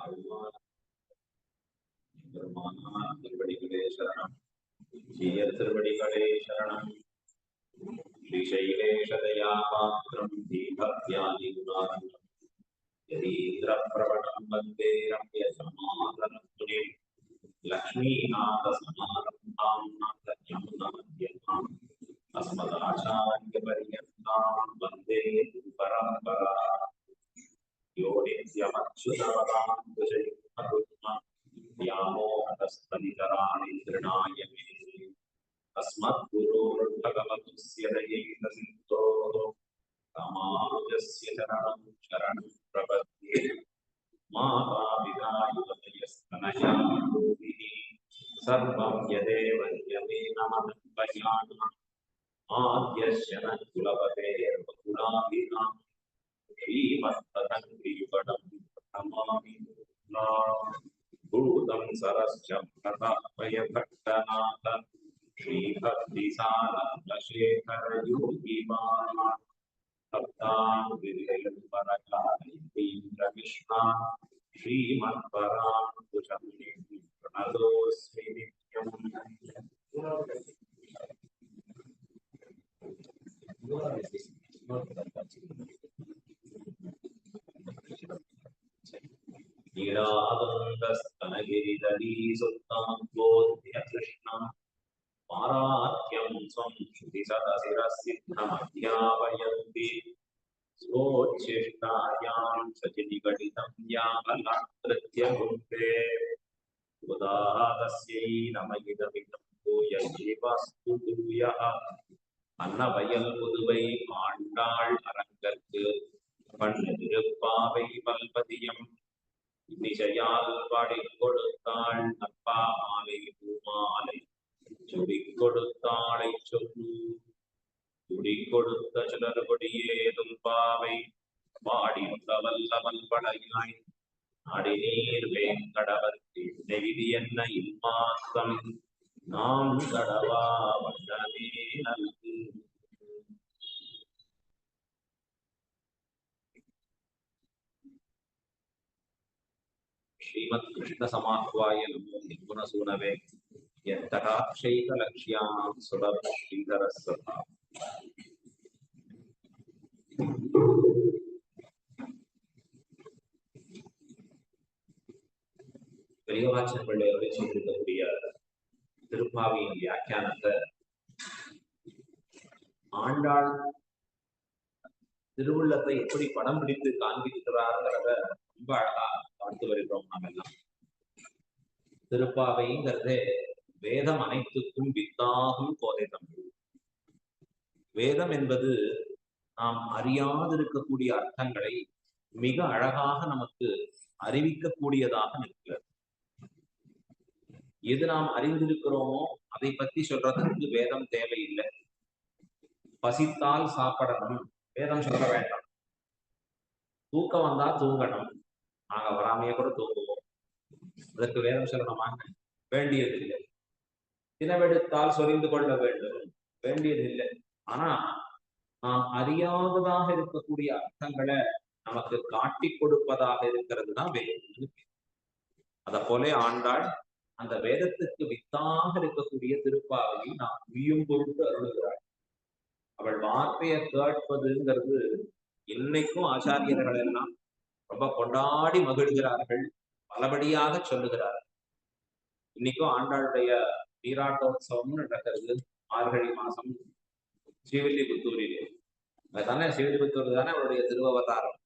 ஆழ்வார் பெருமானார் திருவடிகளே சரணம். ஜீய திருவடிகளே சரணம். ஸ்ரீசைலேஷதயா பாத்திரம் தீபத்யாதி குணார்ணவம் யதீந்திர பிரவணம் வந்தே ரம்யசமாதரம் துணிம் லக்ஷ்மீநாத சமாரம்பாம் நாதயமுனமத்யமாம் அஸ்மதாச்சார்ய பர்யந்தாம் வந்தே குரு பரம்பரா. யோ நித்யமச்சுதவதாம் व्यामोहतस्तदितराणि तृणाय मेने अस्मद्गुरोर्भगवतस्य दयैकसिन्धोः रामानुजस्य चरणं शरणं प्रपद्ये। मातापिता युवतयस्तनया योगिः सर्वं यदेव यमेन मदन्वयानाम् आद्यस्य न कुलपतेर्वकुलाभिरां श्रीमत्तदङ्घ्रियुगलं नमामि। भूतं सरश्च प्रतापयभट्टनाथ श्रीभक्तिसारशेखर योगिवान् भक्तान्विरयन्वरकालयतीन्द्रमिश्रा श्रीमत्पराङ्कुशं प्रणतोऽस्मि नित्यम्। नीरादन्तस्तनगिरिधरी सुत्ताम्बोध्य कृष्णा पारात्यं स्वं श्रुतिसदशिरसिद्धमध्यापयन्ति स्वोच्छिष्टायां सचिनिगडितं यामलाकृत्य भुङ्क्ते उदातस्यै नमगिदमिदं भूयजीवस्तु भूयः अन्नवयல் புதுவை ஆண்டாள் அரங்கற்கு பண்ணு திருப்பாவை பல்பதியம் இசையால் பாடிக் கொடுத்தாள் அப்பா மாலை பூமாலை சுடிக் கொடுத்தாளை சொல்லு சுடிக் கொடுத்த சிலர் கொடியேதும் பாவை பாடித்த வல்லவன் படையாய் அடிநீர் வேங்கடவர்க்கு நெய்தி என்ன இம்மாத்தம் நாம் கடவா வண்ணமே நல்கு. श्रीमत् कृष्ण समाह्वाय नमो निर्गुणसूनवे यत्तटाक्षैकलक्ष्यां सुलभ श्रीधरस्वथा. பெரியவாச்சன் பிள்ளையோட செய்திருக்கக்கூடிய திருப்பாவியின் வியாக்கியானத்தை ஆண்டாள் திருவுள்ளத்தை எப்படி படம் பிடித்து காண்பிக்கிறார்கிறத ரொம்ப அழகா பார்த்து வருகிறோம். நாம் எல்லாம் திருப்பாவைங்கிறதே வேதம் அனைத்துக்கும் வித்தாகும் கோதை தமிழ். வேதம் என்பது நாம் அறியாதிருக்கக்கூடிய அர்த்தங்களை மிக அழகாக நமக்கு அறிவிக்கக்கூடியதாக நிற்கிறது. எது நாம் அறிந்திருக்கிறோமோ அதை பற்றி சொல்றதற்கு வேதம் தேவையில்லை. பசித்தால் சாப்பிடணும், வேதம் சொல்ல வேண்டாம். தூக்கம் வந்தா தூங்கணும், நாங்க வராமையே கூட தூங்குவோம், அதற்கு வேதம் சொல்லணுமா? வேண்டியதில்லை. தினவெடுத்தால் சொரிந்து கொள்ள வேண்டும், வேண்டியதில்லை. ஆனா நாம் அறியாததாக இருக்கக்கூடிய அர்த்தங்களை நமக்கு காட்டி கொடுப்பதாக இருக்கிறது தான் வேதம். அத போல ஆண்டாள் அந்த வேதத்துக்கு வித்தாக இருக்கக்கூடிய திருப்பாவையை நாம் உய்யும் பொருட்டு அருளுகிறாள். அவள் வார்த்தையை கேட்பதுங்கிறது இன்னைக்கும் ஆச்சாரியர்கள் எல்லாம் ரொம்ப கொண்டாடி மகிழ்கிறார்கள், பலபடியாக சொல்லுகிறார்கள். இன்னைக்கும் ஆண்டாளுடைய நீராட்டோத்சவம் நடக்கிறது மார்கழி மாசம் ஸ்ரீவில்லிபுத்தூரிலே. அதுதானே ஸ்ரீவில்லிபுத்தூர் தானே அவருடைய திருவவதாரம்.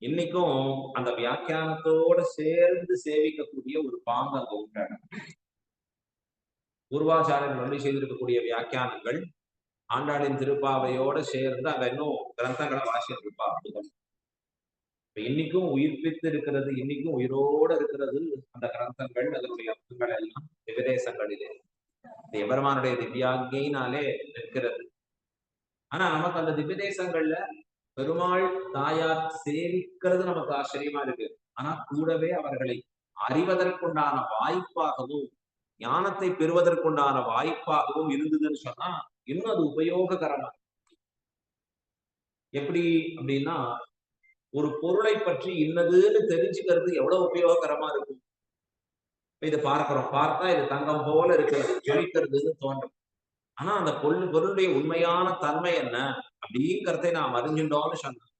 இன்னைக்கும் அந்த வியாக்கியானத்தோட சேர்ந்து சேவிக்கக்கூடிய ஒரு பாங்கு அங்க உண்டான பூர்வாச்சாரியன் வந்து செய்திருக்கக்கூடிய வியாக்கியானங்கள் ஆண்டாளின் திருப்பாவையோட சேர்ந்து அங்க இன்னும் கிரந்தங்களை வாசிச்சிருப்பா. அற்புதம். இன்னைக்கும் உயிர்ப்பித்து இருக்கிறது, இன்னைக்கும் உயிரோடு இருக்கிறது அந்த கிரந்தங்கள், அதனுடைய அர்த்தங்கள் எல்லாம் திவ்யதேசங்களிலே எபெருமானுடைய திவ்யாங்கியினாலே நிற்கிறது. ஆனா நமக்கு அந்த திவ்யதேசங்கள்ல பெருமாள் தாயார் சேவிக்கிறது நமக்கு ஆச்சரியமா இருக்கு. ஆனா கூடவே அவர்களை அறிவதற்குண்டான வாய்ப்பாகவும் ஞானத்தை பெறுவதற்குண்டான வாய்ப்பாகவும் இருந்ததுன்னு சொன்னா இன்னும் அது உபயோககரமா. எப்படி அப்படின்னா, ஒரு பொருளை பற்றி இன்னதுன்னு தெரிஞ்சுக்கிறது எவ்வளவு உபயோககரமா இருக்கும். இதை பார்க்கிறோம், பார்த்தா இது தங்கம் போல இருக்கிறது, ஜொலிக்கிறதுன்னு தோன்றும். ஆனா அந்த பொருளுடைய உண்மையான தன்மை என்ன அப்படிங்கிறதை நாம் அறிஞ்சிட்டோம்னு சொன்னோம்.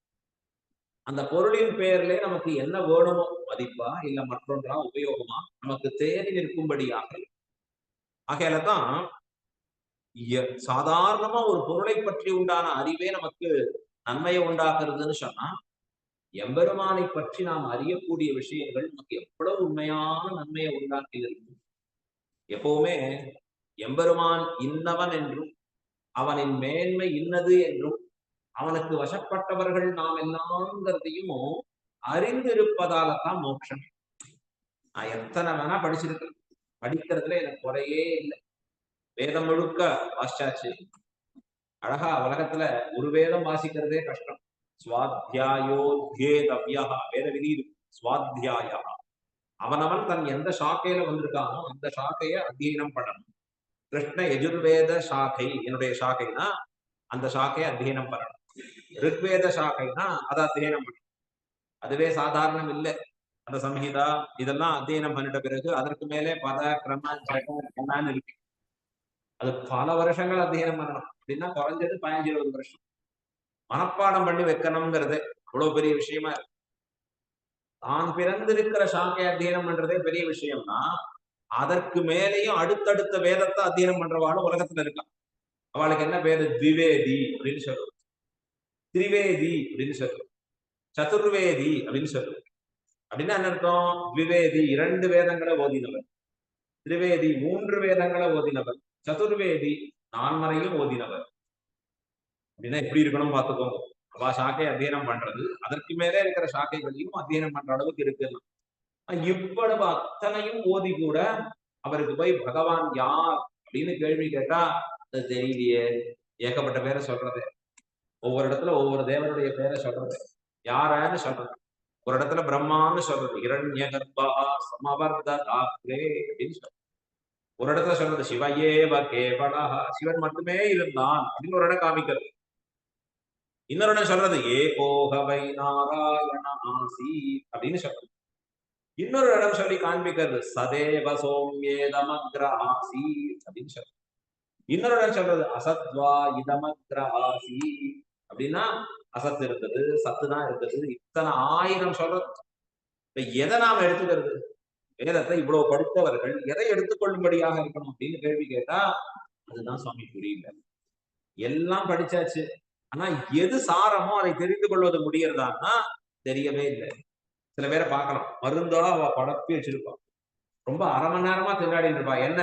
அந்த பொருளின் பெயர்ல நமக்கு என்ன வேணுமோ, மதிப்பா இல்ல மற்றொன்றா உபயோகமா, நமக்கு தேடி நிற்கும்படியாக. ஆகையால தான் சாதாரணமா ஒரு பொருளை பற்றி உண்டான அறிவே நமக்கு நன்மையை உண்டாக்குறதுன்னு சொன்னா, எம்பெருமானை பற்றி நாம் அறியக்கூடிய விஷயங்கள் நமக்கு எவ்வளவு உண்மையான நன்மையை உண்டாக்கி இருக்கும். எப்பவுமே எம்பெருமான் இன்னவன் என்றும் அவனின் மேன்மை இன்னது என்றும் அவனுக்கு வசப்பட்டவர்கள் நாம் எல்லாங்கிறதையும் அறிந்திருப்பதால தான் மோட்சம். நான் எத்தனை வேணா படிச்சிருக்கேன், படிக்கிறதுல எனக்கு குறையே இல்லை. வேதம் முழுக்க வாசிச்சாச்சு. அழகா உலகத்துல ஒரு வேதம் வாசிக்கிறதே கஷ்டம். ஸ்வாத்தியாயோத்யேதவ்யா வேத விதி இருக்கு. ஸ்வாத்தியாயா அவனவன் தன் எந்த சாக்கையில வந்திருக்கானோ அந்த சாக்கையை அத்தியனம் பண்ணணும். கிருஷ்ண யஜுர்வேத சாக்கை என்னுடைய சாக்கைனா அந்த சாக்கையை அத்தியனம் பண்ணணும். ரிக்வேத சாக்கைனா அதை அத்தியனம் பண்ணணும். அதுவே சாதாரணம் இல்லை. அந்த சம்ஹிதா இதெல்லாம் அத்தியனம் பண்ணிட்ட பிறகு அதற்கு மேலே பத கிரம ஜெகன்னு இருக்கு. அது பல வருஷங்கள் அத்தியனம் பண்ணணும். அப்படின்னா குறைஞ்சது 15-20 வருஷம் மனப்பாடம் பண்ணி வைக்கணுங்கிறது அவ்வளவு பெரிய விஷயமா இருக்கு. தான் பிறந்திருக்கிற சாக்கை அத்தியனம் பண்றதே பெரிய விஷயம்னா, அதற்கு மேலேயும் அடுத்தடுத்த வேதத்தை அத்தியனம் பண்றவாளும் உலகத்துல இருக்கான். அவளுக்கு என்ன பேரு? திவேதி அப்படின்னு சொல்லுவோம், திரிவேதி அப்படின்னு சொல்லுவோம், சதுர்வேதி அப்படின்னு சொல்லுவோம். அப்படின்னா என்ன அர்த்தம்? திவேதி 2 வேதங்களை ஓதினவர், திரிவேதி 3 வேதங்களை ஓதினவர், சதுர்வேதி 4 ஓதினவர். அப்படின்னா எப்படி இருக்கணும் பார்த்துக்கோங்க. அவ சாக்கை அத்தியனம் பண்றது அதற்கு மேலே இருக்கிற சாக்கைகளையும் அத்தியனம் பண்ற அளவுக்கு இருக்கு. இவ்வளவு அத்தனையும் ஓதி கூட அவருக்கு போய் பகவான் யார் அப்படின்னு கேள்வி கேட்டா அது தெரியலையே. ஏகப்பட்ட பேரை சொல்றது, ஒவ்வொரு இடத்துல ஒவ்வொரு தேவனுடைய பேரை சொல்றது, யாரன்னு சொல்றது. ஒரு இடத்துல பிரம்மான்னு சொல்றது, இரண்ய கர்ப்பா சமவர்ததாக்ரே அப்படின்னு சொல்றது. ஒரு இடத்துல சொல்றது சிவயேவ கேவலா, சிவன் மட்டுமே இருந்தான் அப்படின்னு ஒரு இடம் காமிக்கிறது. இன்னொரு இடம் சொல்றது ஏகோகவை நாராயண ஆசி அப்படின்னு சொல்றது. இன்னொரு இடம் சொல்லி காண்பிக்கிறது சதேவ சோம்யேதமக்ர ஆசி அப்படின்னு சொல்றது. இன்னொரு இடம் சொல்றது அசத்வா இதமக்ர ஆசி அப்படின்னா அசத் இருக்குது, சத்து தான் இருக்குது. இத்தனை 1000 சொல்றது. இப்ப எதை நாம எடுத்துக்கிறது? வேதத்தை இவ்வளவு படித்தவர்கள் எதை எடுத்துக்கொள்ளும்படியாக இருக்கணும் அப்படின்னு கேள்வி கேட்டா அதுதான் சுவாமி புரியல. எல்லாம் படிச்சாச்சு, ஆனா எது சாரமோ அதை தெரிந்து கொள்வது முடியறதான்னா தெரியவே இல்லை. சில பேரை பார்க்கலாம், மருந்தா அவ படப்பி வச்சிருப்பான், ரொம்ப அரை மணி நேரமா திண்டாடிட்டு இருப்பா. என்ன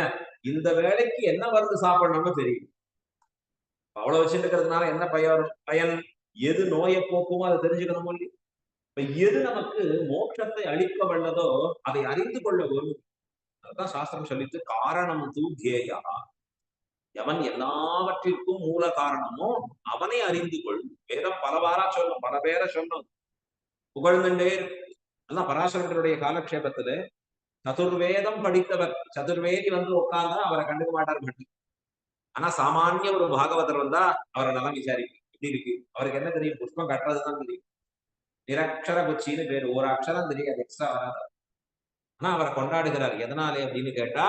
இந்த வேலைக்கு என்ன மருந்து சாப்பிடணும்னு தெரியும். அவ்வளவு வச்சுட்டு இருக்கிறதுனால என்ன பயன்? எது நோயை போக்குமோ அதை தெரிஞ்சுக்கணும் இல்லையா? இப்ப எது நமக்கு மோட்சத்தை அளிக்க வல்லதோ அதை அறிந்து கொள்ள வரும். அதுதான் சாஸ்திரம் சொல்லிட்டு காரணம் தூக்கேயா, எவன் எல்லாவற்றிற்கும் மூல காரணமோ அவனை அறிந்து கொள். வேதம் பலவாரா சொல்லும், பல பேரை சொல்லும், புகழ்ந்துட்டே. அதான் பராசரனுடைய காலக்ஷேபத்துல சதுர்வேதம் படித்தவர், சதுர்வேதி வந்து உட்கார்ந்தா அவரை கண்டுக்க மாட்டார் மட்டும். ஆனா சாமானிய ஒரு பாகவதர் வந்தா அவரை நல்லா விசாரிக்கும், எப்படி இருக்கு. அவருக்கு என்ன தெரியும்? புஷ்பம் கட்டுறதுதான் தெரியும். நிரக்ஷர குச்சின்னு பேரு, ஒரு அக்ஷரம் தெரியாது, எக்ஸ்ட்ரா வராது. ஆனா அவரை கொண்டாடுகிறார். எதனாலே அப்படின்னு கேட்டா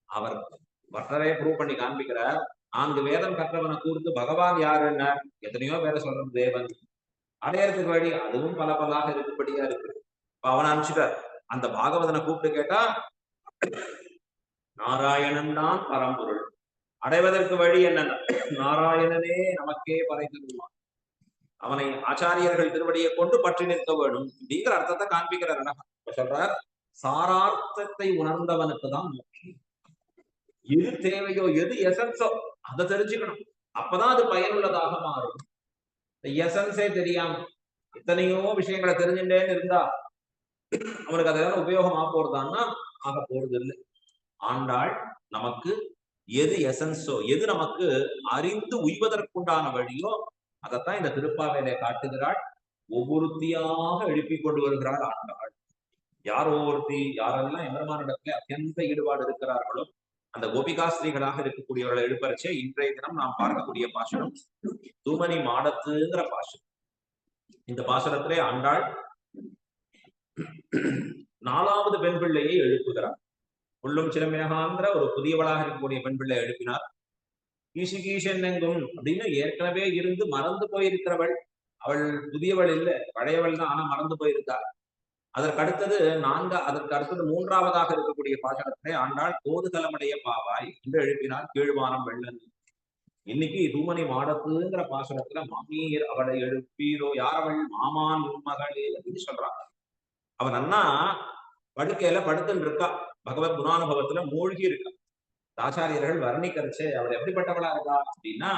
அவர் பட்டரே ப்ரூவ் பண்ணி காண்பிக்கிறார். 4 வேதம் கற்றவனை கூர்த்து பகவான் யாருன்னா எத்தனையோ பேரை சொல்றது தேவன். அடையறதுக்கு வழி அதுவும் பல பலாக இருக்கும்படியா இருக்கு. இப்ப அவனை அனுப்பிச்சுட்டார். அந்த பாகவதனை கூப்பிட்டு கேட்டா நாராயணன் தான் பரம்பொருள், அடைவதற்கு வழி என்னன்னா நாராயணனே நமக்கே பறை தருவான், அவனை ஆச்சாரியர்கள் திருவடியை கொண்டு பற்றி நிற்க வேணும் அப்படிங்கிற அர்த்தத்தை காண்பிக்கிறார். சொல்றார் சாரார்த்தத்தை உணர்ந்தவனுக்கு தான் மோட்சம். எது தேவையோ எது எசன்ஸோ அதை தெரிஞ்சுக்கணும், அப்பதான் அது பயனுள்ளதாக மாறும். எசன்ஸே தெரியாம எத்தனையோ விஷயங்களை தெரிஞ்சுட்டேன்னு இருந்தா அவனுக்கு அதெல்லாம் உபயோகம் ஆக போறதான்னா ஆக போறது இல்லை. ஆண்டாள் நமக்கு எது எசன்ஸோ எது நமக்கு அறிந்து உய்வதற்குண்டான வழியோ அதைத்தான் இந்த திருப்பாவையிலே காட்டுகிறாள். ஒவ்வொருத்தியாக எழுப்பிக் கொண்டு வருகிறாள் ஆண்டாள். யார் ஒவ்வொருத்தி? யாரெல்லாம் எம்பெருமானிடத்துல அத்தியந்த ஈடுபாடு இருக்கிறார்களோ அந்த கோபிகாஸ்திரிகளாக இருக்கக்கூடியவர்களை எழுப்பறச்சே இன்றைய தினம் நாம் பார்க்கக்கூடிய பாசுரம் தூமணி மாடத்துங்கிற பாசுரம். இந்த பாசுரத்திலே ஆண்டாள் 4வது பெண் பிள்ளையை எழுப்புகிறார். உள்ளும் சிலமினகான்ற ஒரு புதியவளாக இருக்கக்கூடிய பெண் பிள்ளை எழுப்பினார். ஈசிகீஷன் எங்கும் அப்படின்னு ஏற்கனவே இருந்து மறந்து போயிருக்கிறவள். அவள் புதியவள் இல்ல, பழையவள் தான், ஆனா மறந்து போயிருக்காள். அதற்கு அடுத்தது 3வதாக இருக்கக்கூடிய பாசனத்திலே ஆண்டாள் கோதுகலமுடைய பாவாய் என்று எழுப்பினார். கீழ்வானம் வெள்ளன். இன்னைக்கு தூமணி மாடத்துங்கிற பாசனத்துல மாமீர் அவளை எழுப்பீரோ, யாரவள் மாமான் மகளே அப்படின்னு சொல்றான். அவன் அண்ணா படுக்கையில படுத்துன்னு இருக்கா, பகவத் குணானுபவத்துல மூழ்கி இருக்கா. ஆச்சாரியர்கள் வர்ணிக்கரிச்சு அவள் எப்படிப்பட்டவளா இருக்கா அப்படின்னா,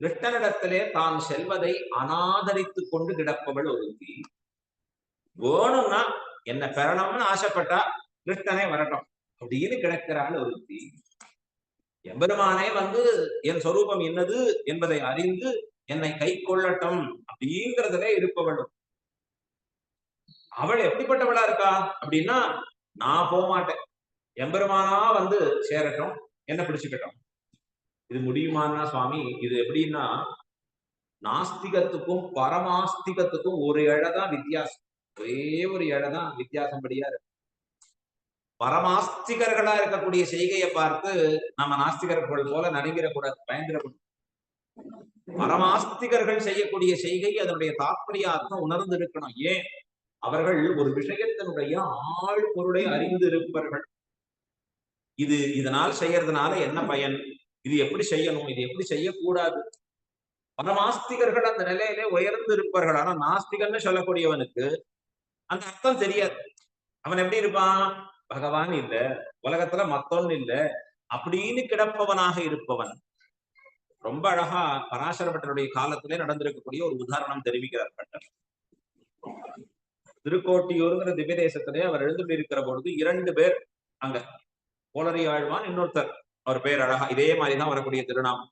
கிருஷ்ணனிடத்திலே தான் செல்வதை அனாதரித்து கொண்டு கிடப்பவள் ஒருத்தி. வேணும்னா என்ன பெறணும்னு ஆசைப்பட்டா கிருஷ்ணனே வரட்டும் அப்படின்னு கிடக்கிறாள் ஒருத்தி. எம்பெருமானே வந்து என் சொரூபம் என்னது என்பதை அறிந்து என்னை கை கொள்ளட்டும் அப்படிங்கிறதுல இருப்பவளும். அவள் எப்படிப்பட்டவளா இருக்கா அப்படின்னா, நான் போக மாட்டேன், எம்பெருமானா வந்து சேரட்டும், என்ன பிடிச்சுக்கட்டும். இது முடியுமான்னா சுவாமி, இது எப்படின்னா நாஸ்திகத்துக்கும் பரமாஸ்திகத்துக்கும் ஒரு இழதான் வித்தியாசம். ஒரே ஒரு இழதான் வித்தியாசம் படியா இருக்கு. பரமாஸ்திகர்களா இருக்கக்கூடிய செய்கையை பார்த்து நம்ம நாஸ்திகர்கள் போல நடுங்கிடக்கூடாது, பயந்துடக்கூடாது. பரமாஸ்திகர்கள் செய்யக்கூடிய செய்கை அதனுடைய தாற்பயார்த்தம் உணர்ந்து இருக்கணும். ஏன்? அவர்கள் ஒரு விஷயத்தினுடைய ஆழ் பொருளை அறிந்து இருப்பவர்கள். இதனால் செய்யறதுனால என்ன பயன், இது எப்படி செய்யணும், இது எப்படி செய்யக்கூடாது. பரமாஸ்திகர்கள் அந்த நிலையிலே உயர்ந்து இருப்பார்கள். ஆனா நாஸ்திகன்னு சொல்லக்கூடியவனுக்கு அந்த அர்த்தம் தெரியாது. அவன் எப்படி இருப்பான்? பகவான் இல்ல, உலகத்துல மத்தொன்னு இல்ல அப்படின்னு கிடப்பவனாக இருப்பவன். ரொம்ப அழகா பராசர பட்டருடைய காலத்திலே நடந்திருக்கக்கூடிய ஒரு உதாரணம் தெரிவிக்கிறார் பட்டர். திருக்கோட்டியூருங்கிற திவ்ய தேசத்திலே அவர் எழுந்து இருக்கிற பொழுது 2 பேர் அங்க, கோளரி ஆழ்வான், இன்னொருத்தர், அவர் பேர் அழகா இதே மாதிரிதான் வரக்கூடிய திருநாமம்.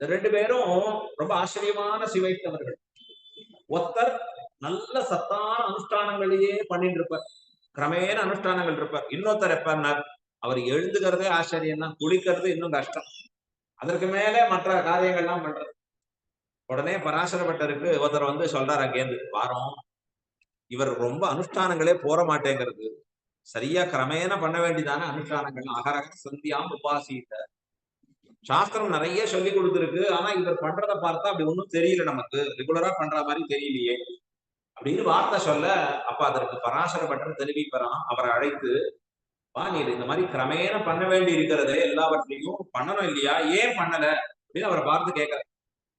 2 பேரும் ரொம்ப ஆச்சரியமான சிவைத்தவர்கள். ஒருத்தர் நல்ல சத்தான அனுஷ்டானங்களையே பண்ணிட்டு இருப்பார், கிரமேண அனுஷ்டானங்கள் இருப்பார். இன்னொருத்தர் எப்பன்னார், அவர் எழுந்துக்கிறதே ஆச்சரியம் தான், குளிக்கிறது இன்னும் கஷ்டம், அதற்கு மேல மற்ற காரியங்கள்லாம் பண்றது. உடனே பராசர பட்டருக்கு ஒருத்தர் வந்து சொல்றாரு அங்கேருந்து, வாரம் இவர் ரொம்ப அனுஷ்டானங்களே போற மாட்டேங்கிறது, சரியா கிரமேண பண்ண வேண்டியதான அனுஷ்டானங்கள், அகரக சந்தியாம் உபாசித்த சாஸ்திரம் நிறைய சொல்லி கொடுத்துருக்கு, ஆனா இவர் பண்றதை பார்த்தா அப்படி ஒன்றும் தெரியல, நமக்கு ரெகுலரா பண்ற மாதிரி தெரியலையே அப்படின்னு வார்த்தை சொல்ல, அப்ப அதற்கு பராசர பட்டர் தெரிவிப்பறான். அவரை அழைத்து, வா, நீ இந்த மாதிரி கிரமேண பண்ண வேண்டி இருக்கிறது எல்லாவற்றையும் பண்ணணும் இல்லையா, ஏன் பண்ணல அப்படின்னு அவரை பார்த்து கேட்கற.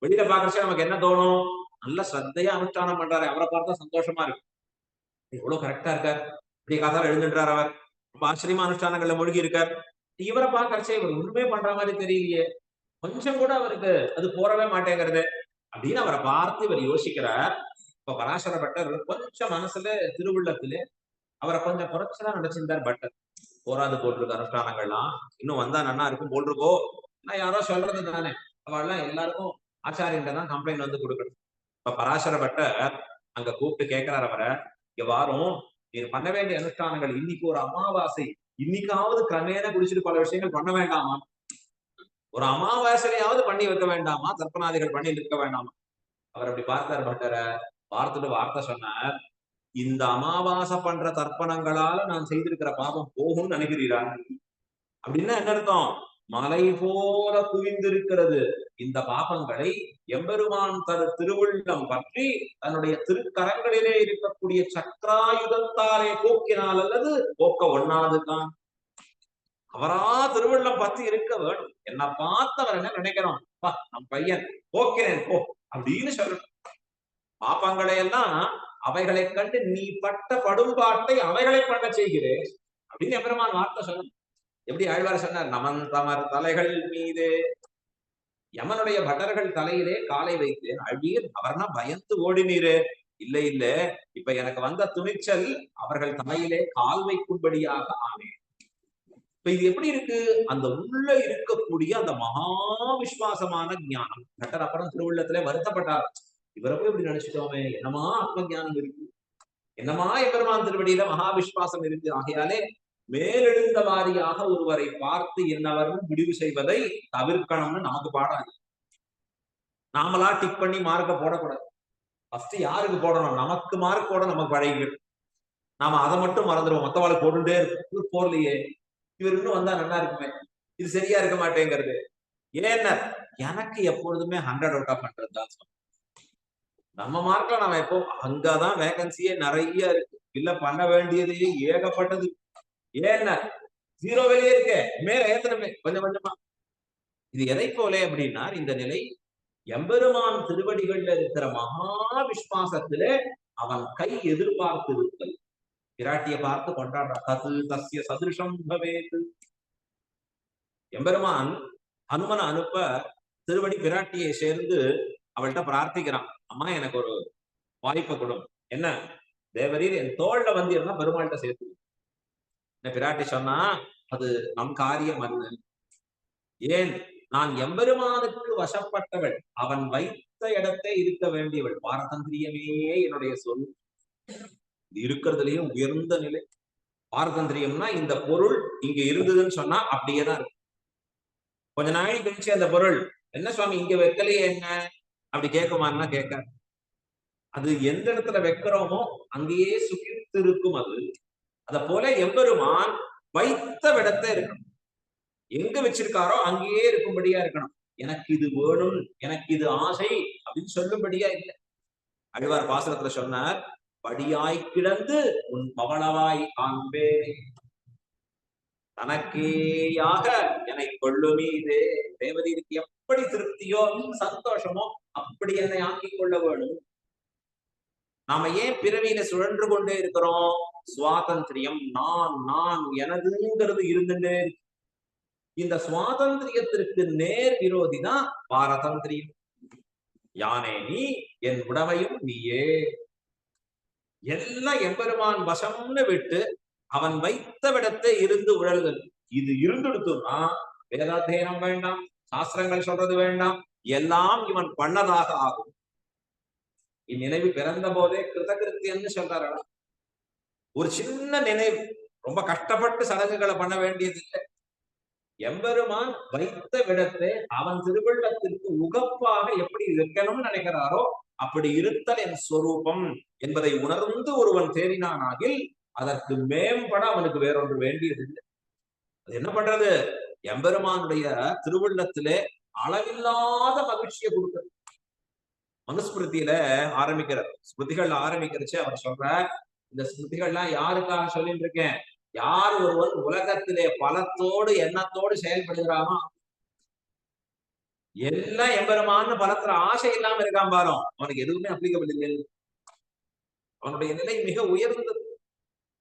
வெளியில பாக்குறச்சே நமக்கு என்ன தோணும், நல்ல ஸ்ரத்தையா அனுஷ்டானம் பண்றாரு, அவரை பார்த்தா சந்தோஷமா இருக்கு, எவ்வளவு கரெக்டா இருக்கார், இப்படி காதால எழுந்துட்டார், அவர் ரொம்ப ஆச்சரியமா அனுஷ்டானங்கள்ல மூழ்கி இருக்கார். இவரை பாக்குறச்சே இவர் ஒண்ணுமே பண்ற மாதிரி தெரியலையே, கொஞ்சம் கூட அவருக்கு அது போறவே மாட்டேங்கிறது அப்படின்னு அவரை பார்த்து இவர் யோசிக்கிறார். இப்ப பராசர பட்டர் கொஞ்சம் மனசுல திருவுள்ளத்திலே அவரை கொஞ்சம் குறைச்சுதான் நினைச்சிருந்தார். பட்டர் போராது போட்டிருக்கு அனுஷ்டானங்கள்லாம், இன்னும் வந்தா நன்னா இருக்கும் போட்டிருக்கோ, நான் யாரோ சொல்றது தானே, அவெல்லாம் எல்லாருக்கும் ஆச்சாரியன் தான் கம்ப்ளைண்ட் வந்து கொடுக்கணும். இப்ப பராசர பட்டர் அங்க கூப்பிட்டு கேட்கிறார் அவரை, இங்க வாரும், நீ பண்ண வேண்டிய அனுஷ்டானங்கள், இன்னைக்கு ஒரு அமாவாசை, இன்னைக்காவது கிரமேண குடிச்சிட்டு பல விஷயங்கள் பண்ண வேண்டாமா, ஒரு அமாவாசையாவது பண்ணி வைக்க வேண்டாமா, தர்ப்பணாதிகள் பண்ணி இருக்க வேண்டாமா. அவர் அப்படி பார்த்தார் பட்டர, பார்த்துட்டு வார்த்தை சொன்னார், இந்த அமாவாசை பண்ற தர்ப்பணங்களால நான் செய்திருக்கிற பாவம் போகும்னு நினைக்கிறீரா அப்படின்னா என்ன அர்த்தம், மலை போல குவிந்திருக்கிறது இந்த பாபங்களை எம்பெருமான் திருவுள்ளம் பற்றி தன்னுடைய திருக்கரங்களிலே இருக்கக்கூடிய சக்கராயுதத்தாலே போக்கினால் அல்லது போக்க ஒண்ணாதுதான். அவரா திருவள்ளம் பத்தி இருக்க வேணும், என்ன பார்த்தவர் என்ன நினைக்கிறோம், நம் பையன் போக்கிறேன் போ அப்படின்னு சொல்லணும். பாப்பங்களை எல்லாம் அவைகளை கண்டு நீ பட்ட படும்பாட்டை அவைகளை பண்ண செய்கிறேன் அப்படின்னு எம்பெருமான் வார்த்தை சொல்லணும். எப்படி ஆழ்வார் சொன்னார், நமன் தமர் தலைகள் மீது யமனுடைய பட்டர்கள் தலையிலே காலை வைத்தேன், அழீர் அவர்னா பயந்து ஓடினீரு, இல்ல இல்ல இப்ப எனக்கு வந்த துணிச்சல் அவர்கள் தலையிலே கால் வைக்கும்படியாக ஆனேன். இப்ப இது எப்படி இருக்கு, அந்த உள்ள இருக்கக்கூடிய அந்த மகா விஸ்வாசமான ஞானம். பட்டர் அப்புறம் திருவுள்ளத்திலே வருத்தப்பட்டார், இவரை போய் இப்படி நினைச்சிட்டோமே, என்னமா ஆத்ம ஞானம் இருக்கு, என்னமா எம்பெருமான் திருவடியில மகா விஸ்வாசம் இருக்கு. ஆகையாலே மேலெழுந்த வாரியாக ஒருவரை பார்த்து என்னவரும் முடிவு செய்வதை தவிர்க்கணும்னு நமக்கு பாடம். நாமளா டிக் பண்ணி மார்க்க போடக்கூடாது. ஃபர்ஸ்ட் யாருக்கு போடணும்? நமக்கு மார்க் போட நமக்கு பழகிடும். நாம அதை மட்டும் மறந்துடுவோம். மத்தவாளுக்கு போட்டுட்டே இருக்கும். போர்லையே இவர் இன்னும் வந்தா நல்லா இருக்குமே, இது சரியா இருக்க மாட்டேங்கிறது. ஏன்னா எனக்கு எப்பொழுதுமே 100 அவுட் ஆஃப் 100 தான். நம்ம மார்க்ல நம்ம எப்போ அங்கதான் வேகன்சியே நிறைய இருக்கு. இல்ல பண்ண வேண்டியது ஏகப்பட்டது. ஏன்னா 0 வெளியே இருக்க மேல ஏத்தனமே கொஞ்சம் கொஞ்சமா. இது எதை போல அப்படின்னா இந்த நிலை எம்பெருமான் திருவடிகள்ல இருக்கிற மகா விஸ்வாசத்திலே அவன் கை எதிர்பார்த்து இருத்தல். பிராட்டியை பார்த்து கொண்டாடுறான். தது தஸ்ய சதுருஷம் பவேத். எம்பெருமான் ஹனுமனை அனுப்ப திருவடி பிராட்டியை சேர்ந்து அவள்கிட்ட பிரார்த்திக்கிறான். அம்மா எனக்கு ஒரு வாய்ப்பை கொடும். என்ன தேவரீர் என் தோல்ல வந்து இருந்தா பெருமாள்கிட்ட சேர்த்து. என்ன பிராட்டி சொன்னா அது நம் காரியம் அல்ல. ஏன் நான் எம்பெருமானுக்கு வசப்பட்டவள். அவன் வைத்த இடத்தை இருக்க வேண்டியவள். பாரதந்திரியமே என்னுடைய சொல். இருக்கிறதுலயும் உயர்ந்த நிலை பாரதந்திரியம்னா இந்த பொருள் இங்க இருந்ததுன்னு சொன்னா அப்படியேதான் இருக்கு. கொஞ்ச நாள் கழிச்சு அந்த பொருள் என்ன சுவாமி இங்க வைக்கலையே என்ன அப்படி கேட்குமான்னா கேட்க. அது எந்த இடத்துல வைக்கிறோமோ அங்கேயே சுகித்து இருக்கும். அது அத போல எம்பெருமான் வைத்த விடத்தை இருக்கணும். எங்க வச்சிருக்காரோ அங்கேயே இருக்கும்படியா இருக்கணும். எனக்கு இது வேணும், எனக்கு இது ஆசை அப்படின்னு சொல்லும்படியா இல்லை. அழ்வார் பாசுரத்துல சொன்னார், படியாய் கிடந்து உன் பவளவாய் காண்பே தனக்கேயாக என்னை கொள்ளுமே. இதே தேவதீருக்கு எப்படி திருப்தியோ சந்தோஷமோ அப்படி என்னை ஆக்கிக் கொள்ள வேணும். நாம ஏன் பிறவியில சுழன்று கொண்டே இருக்கிறோம்? சுவாதந்திரியம், நான் நான் எனதுங்கிறது இருந்துட்டே இருக்கு. இந்த சுவாதந்திரியத்திற்கு நேர் விரோதி தான் பாரதந்திரியம். யானே நீ என் உடமையும் நீயே. எல்லாம் எம்பெருமான் வசம்னு விட்டு அவன் வைத்த விடத்தை இருந்து உழல்கள். இது இருந்துடுத்துனா வேதாத்தியனம் வேண்டாம், சாஸ்திரங்கள் சொல்றது வேண்டாம், எல்லாம் இவன் பண்ணதாக ஆகும். இந்நினைவு பிறந்த போதே கிருதகிருத்தியன்னு சொல்றாரா. ஒரு சின்ன நினைவு, ரொம்ப கஷ்டப்பட்டு சடங்குகளை பண்ண வேண்டியது இல்லை. எம்பெருமான் வைத்த விடத்தை அவன் திருவள்ளத்திற்கு உகப்பாக எப்படி இருக்கணும்னு நினைக்கிறாரோ அப்படி இருத்தல் என் ஸ்வரூபம் என்பதை உணர்ந்து ஒருவன் தேறினானாகில் அதற்கு மேம்பட அவனுக்கு வேறொன்று வேண்டியது இல்லை. அது என்ன பண்றது? எம்பெருமானுடைய திருவள்ளத்திலே அளவில்லாத மகிழ்ச்சியை கொடுக்கிறது. மனுஸ்மிருதியில ஆரம்பிக்கிறார். ஸ்மிருதிகள் ஆரம்பிக்கிறச்சு அவர் சொல்ற, இந்த ஸ்மிருதிகள்லாம் யாருக்காக சொல்லிட்டு இருக்கேன்? யார் ஒருவன் உலகத்திலே பலத்தோடு எண்ணத்தோடு செயல்படுகிறானோ, எல்லாம் எம்பெருமான்னு பலத்துல ஆசை இல்லாம இருக்கான் பாரு, அவனுக்கு எதுவுமே அப்ளிகபிள் இல்லை. அவனுடைய நிலை மிக உயர்ந்தது,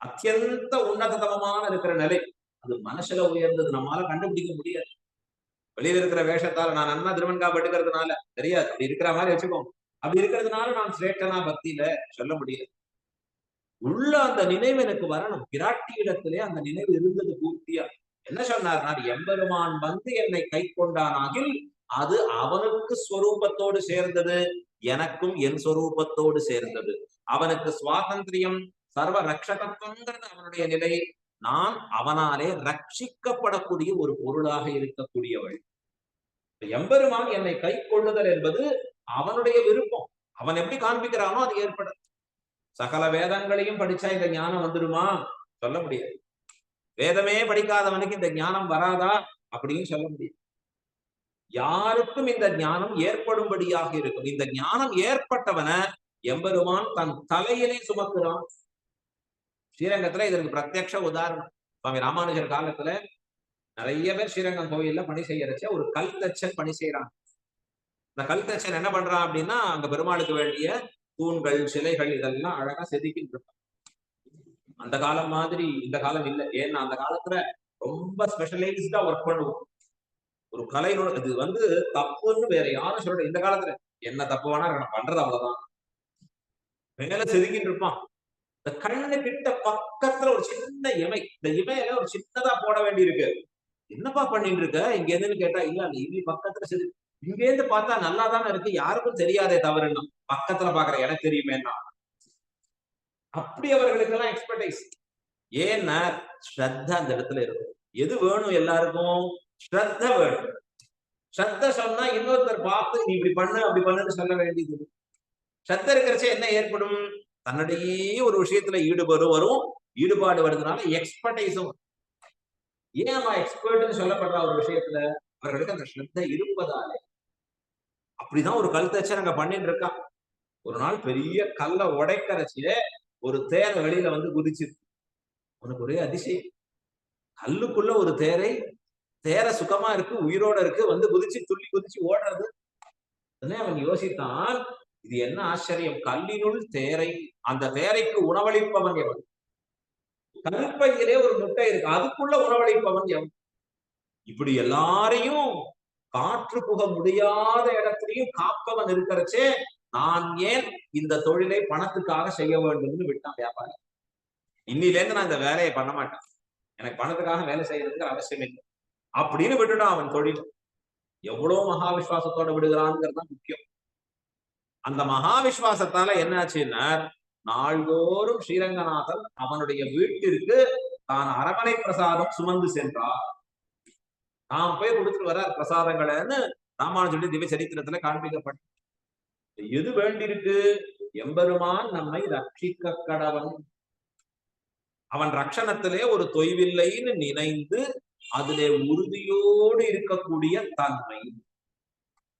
அத்தியந்த உன்னதமான இருக்கிற நிலை. அது மனசுல உயர்ந்தது, நம்மளால கண்டுபிடிக்க முடியாது. வெளியில இருக்கிற வேஷத்தால நான் அண்ணா திருவன்கா பட்டுக்கிறதுனால தெரியாது, அப்படி இருக்கிற மாதிரி வச்சுக்கோங்க. அப்படி இருக்கிறதுனால நான் சிரேஷ்டனா பக்தியில சொல்ல முடியாது. உள்ள அந்த நினைவு எனக்கு வரணும். பிராட்டி இடத்திலே அந்த நினைவு இருந்தது பூர்த்தியா. என்ன சொன்னார்? நான் எம்பெருமான் வந்து என்னை கை கொண்டானாகில் அது அவனுக்கு ஸ்வரூபத்தோடு சேர்ந்தது, எனக்கும் என் ஸ்வரூபத்தோடு சேர்ந்தது. அவனுக்கு சுவாதந்திரியம், சர்வ ரக்ஷகத்துவங்கிறது அவனுடைய நிலை. நான் அவனாலே ரட்சிக்கப்படக்கூடிய ஒரு பொருளாக இருக்கக்கூடியவள். எம்பெருமான் என்னை கை கொள்ளுதல் என்பது அவனுடைய விருப்பம். அவன் எப்படி காண்பிக்கிறானோ அது ஏற்படும். சகல வேதங்களையும் படிச்சா இந்த ஞானம் வந்துடுமா? சொல்ல முடியாது. வேதமே படிக்காதவனுக்கு இந்த ஞானம் வராதா அப்படின்னு சொல்ல முடியாது. யாருக்கும் இந்த ஞானம் ஏற்படும்படியாக இருக்கும். இந்த ஞானம் ஏற்பட்டவன எம்பெருமான் தன் தலையிலே சுமக்குறான். ஸ்ரீரங்கத்துல இதற்கு பிரத்யக்ஷ உதாரணம். சுவாமி ராமானுஜர் காலத்துல நிறைய பேர் ஸ்ரீரங்கம் கோயில்ல பணி செய்யறச்ச ஒரு கல் தச்சன் பணி செய்யறாங்க. இந்த கல் தச்சன் என்ன பண்றான் அப்படின்னா, அங்க பெருமாளுக்கு வேண்டிய தூண்கள், சிலைகள் இதெல்லாம் அழகா செதுக்கிட்டு இருப்பான். அந்த காலம் மாதிரி இந்த காலம் இல்லை. ஏன்னா அந்த காலத்துல ரொம்ப ஸ்பெஷலைஸ்டா ஒர்க் பண்ணுவோம். ஒரு கலையோட இது வந்து தப்புன்னு வேற யாரும் சொல்ற. இந்த காலத்துல என்ன தப்பு வேணா நான் பண்றது அவ்வளவுதான். மேல செதுக்கிட்டு இருப்பான். இந்த கண்ணு கிட்ட பக்கத்துல ஒரு சின்ன இமை, இந்த இமையில ஒரு சின்னதா போட வேண்டி இருக்கு. என்னப்பா பண்ணிட்டு இருக்க இங்க இருந்துன்னு கேட்டா, இல்ல அந்த இமை பக்கத்துல செது, இங்க இருந்து பார்த்தா நல்லா தானே இருக்கு, யாருக்கும் தெரியாதே தவறுன்னா, பக்கத்துல பாக்குற எனக்கு தெரியுமேன்னா. அப்படி அவர்களுக்கு எல்லாம் எக்ஸ்பர்டைஸ். ஏன்னா ஸ்ரத்த அந்த இடத்துல இருக்கும். எது வேணும் எல்லாருக்கும்? ஸ்ரத்த வேணும். ஸ்ரத்த சொன்னா இன்னொருத்தர் பார்த்து நீ இப்படி பண்ணு அப்படி பண்ணுன்னு சொல்ல வேண்டியது. ஸ்ரத்த இருக்கிறச்ச என்ன ஏற்படும்? தன்னிடையே ஒரு விஷயத்துல வரும். ஈடுபாடு வருதுனால எக்ஸ்பர்டைஸும். ஏன் அவன் எக்ஸ்பர்ட்னு சொல்லப்படுற ஒரு விஷயத்துல அவர்களுக்கு அந்த ஸ்ரத்த இருப்பதாலே. அப்படிதான் ஒரு கல்தச்சை நாங்க பண்ணிட்டு இருக்கான். ஒரு நாள் பெரிய கல்ல உடைக்கரைச்சியே ஒரு தேரை வெளியில வந்து குதிச்சுது. உனக்கு ஒரே அதிசயம். கல்லுக்குள்ள ஒரு தேரை சுகமா இருக்கு, உயிரோட இருக்கு, வந்து குதிச்சு துள்ளி குதிச்சு ஓடுறது. அவன் யோசித்தான், இது என்ன ஆச்சரியம், கல்லினுள் தேரை, அந்த தேரைக்கு உணவளிப்பவன் எவன்? கருப்பையிலே ஒரு முட்டை இருக்கு, அதுக்குள்ள உணவளிப்பவன் எவன்? இப்படி எல்லாரையும் காற்று புக முடியாத இடத்திலையும் காப்பவன் இருக்கிறச்சே, நான் ஏன் இந்த தொழிலை பணத்துக்காக செய்ய வேண்டும்னு விட்டான் வியாபாரி. இன்னில இருந்து நான் இந்த வேலையை பண்ண மாட்டேன், எனக்கு பணத்துக்காக வேலை செய்யறதுங்கிற அவசியம் இல்லை அப்படின்னு விட்டுட்டான் அவன் தொழில். எவ்வளவு மகா விசுவாசத்தோட விடுகிறான்ங்கிறது முக்கியம். அந்த மகா விசுவாசத்தால என்ன ஆச்சுன்னா, நாள்தோறும் ஸ்ரீரங்கநாதன் அவனுடைய வீட்டிற்கு தான் அரமனை பிரசாதம் சுமந்து சென்றார். தாம் போய் கொடுத்துட்டு வர பிரசாதங்கள்னு ராமானுஜருடைய திவ்ய சரித்திரத்துல காண்பிக்கப்பட்ட. எது வேண்டியிருக்கு? எம்பெருமான் நம்மை ரட்சிக்க கடவன், அவன் ரட்சணத்திலே ஒரு தொய்வில்லைன்னு நினைந்து அதிலே உறுதியோடு இருக்கக்கூடிய தன்மை.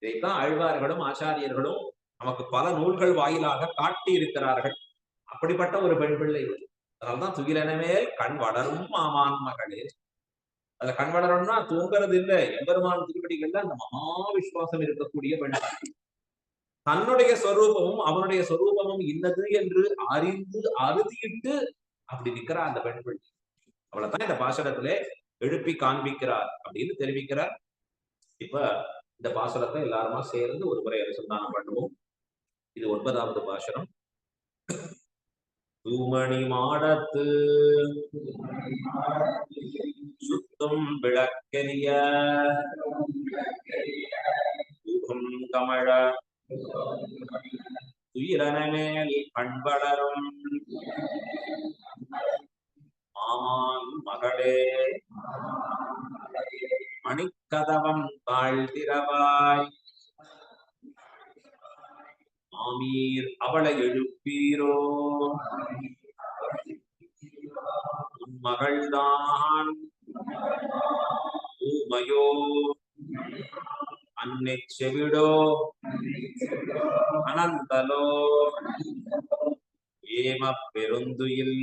இதைத்தான் ஆழ்வார்களும் ஆச்சாரியர்களும் நமக்கு பல நூல்கள் வாயிலாக காட்டி இருக்கிறார்கள். அப்படிப்பட்ட ஒரு பெண் பிள்ளை. அதனால்தான் துகிலன மேல் கண் வளரும் மாமான் மகளே. அதுல கண் வளரும்னா தூங்குறது இல்லை, எம்பெருமான் திருப்படிகள்ல அந்த மகா விசுவாசம் இருக்கக்கூடிய பெண். தன்னுடைய சொரூபமும் அவனுடைய சொரூபமும் இன்னது என்று அறிந்து அறுதியிட்டு அப்படி நிற்கிறா அந்த பெண் பிள்ளை. அவளைத்தான் இந்த பாசனத்திலே எழுப்பி காண்பிக்கிறார் அப்படின்னு தெரிவிக்கிறார். இப்ப இந்த பாசனத்தை எல்லாருமா சேர்ந்து ஒரு முறை அனுசந்தானம் பண்ணுவோம். இது 9வது பாசனம். தூமணி மாடத்து சுத்தும் விளக்கெரிய தூபம் கமழ துயிலன மேல் கண்வளரும் மாமான் மகளே மணிக்கதவம் தாழ்த்திரவாய் மாமீர் அவளை எழுப்பீரோ மகள்தான் ஊமையோ அன்னை செவிடோ அனந்தலோ ஏம பெருந்துயில்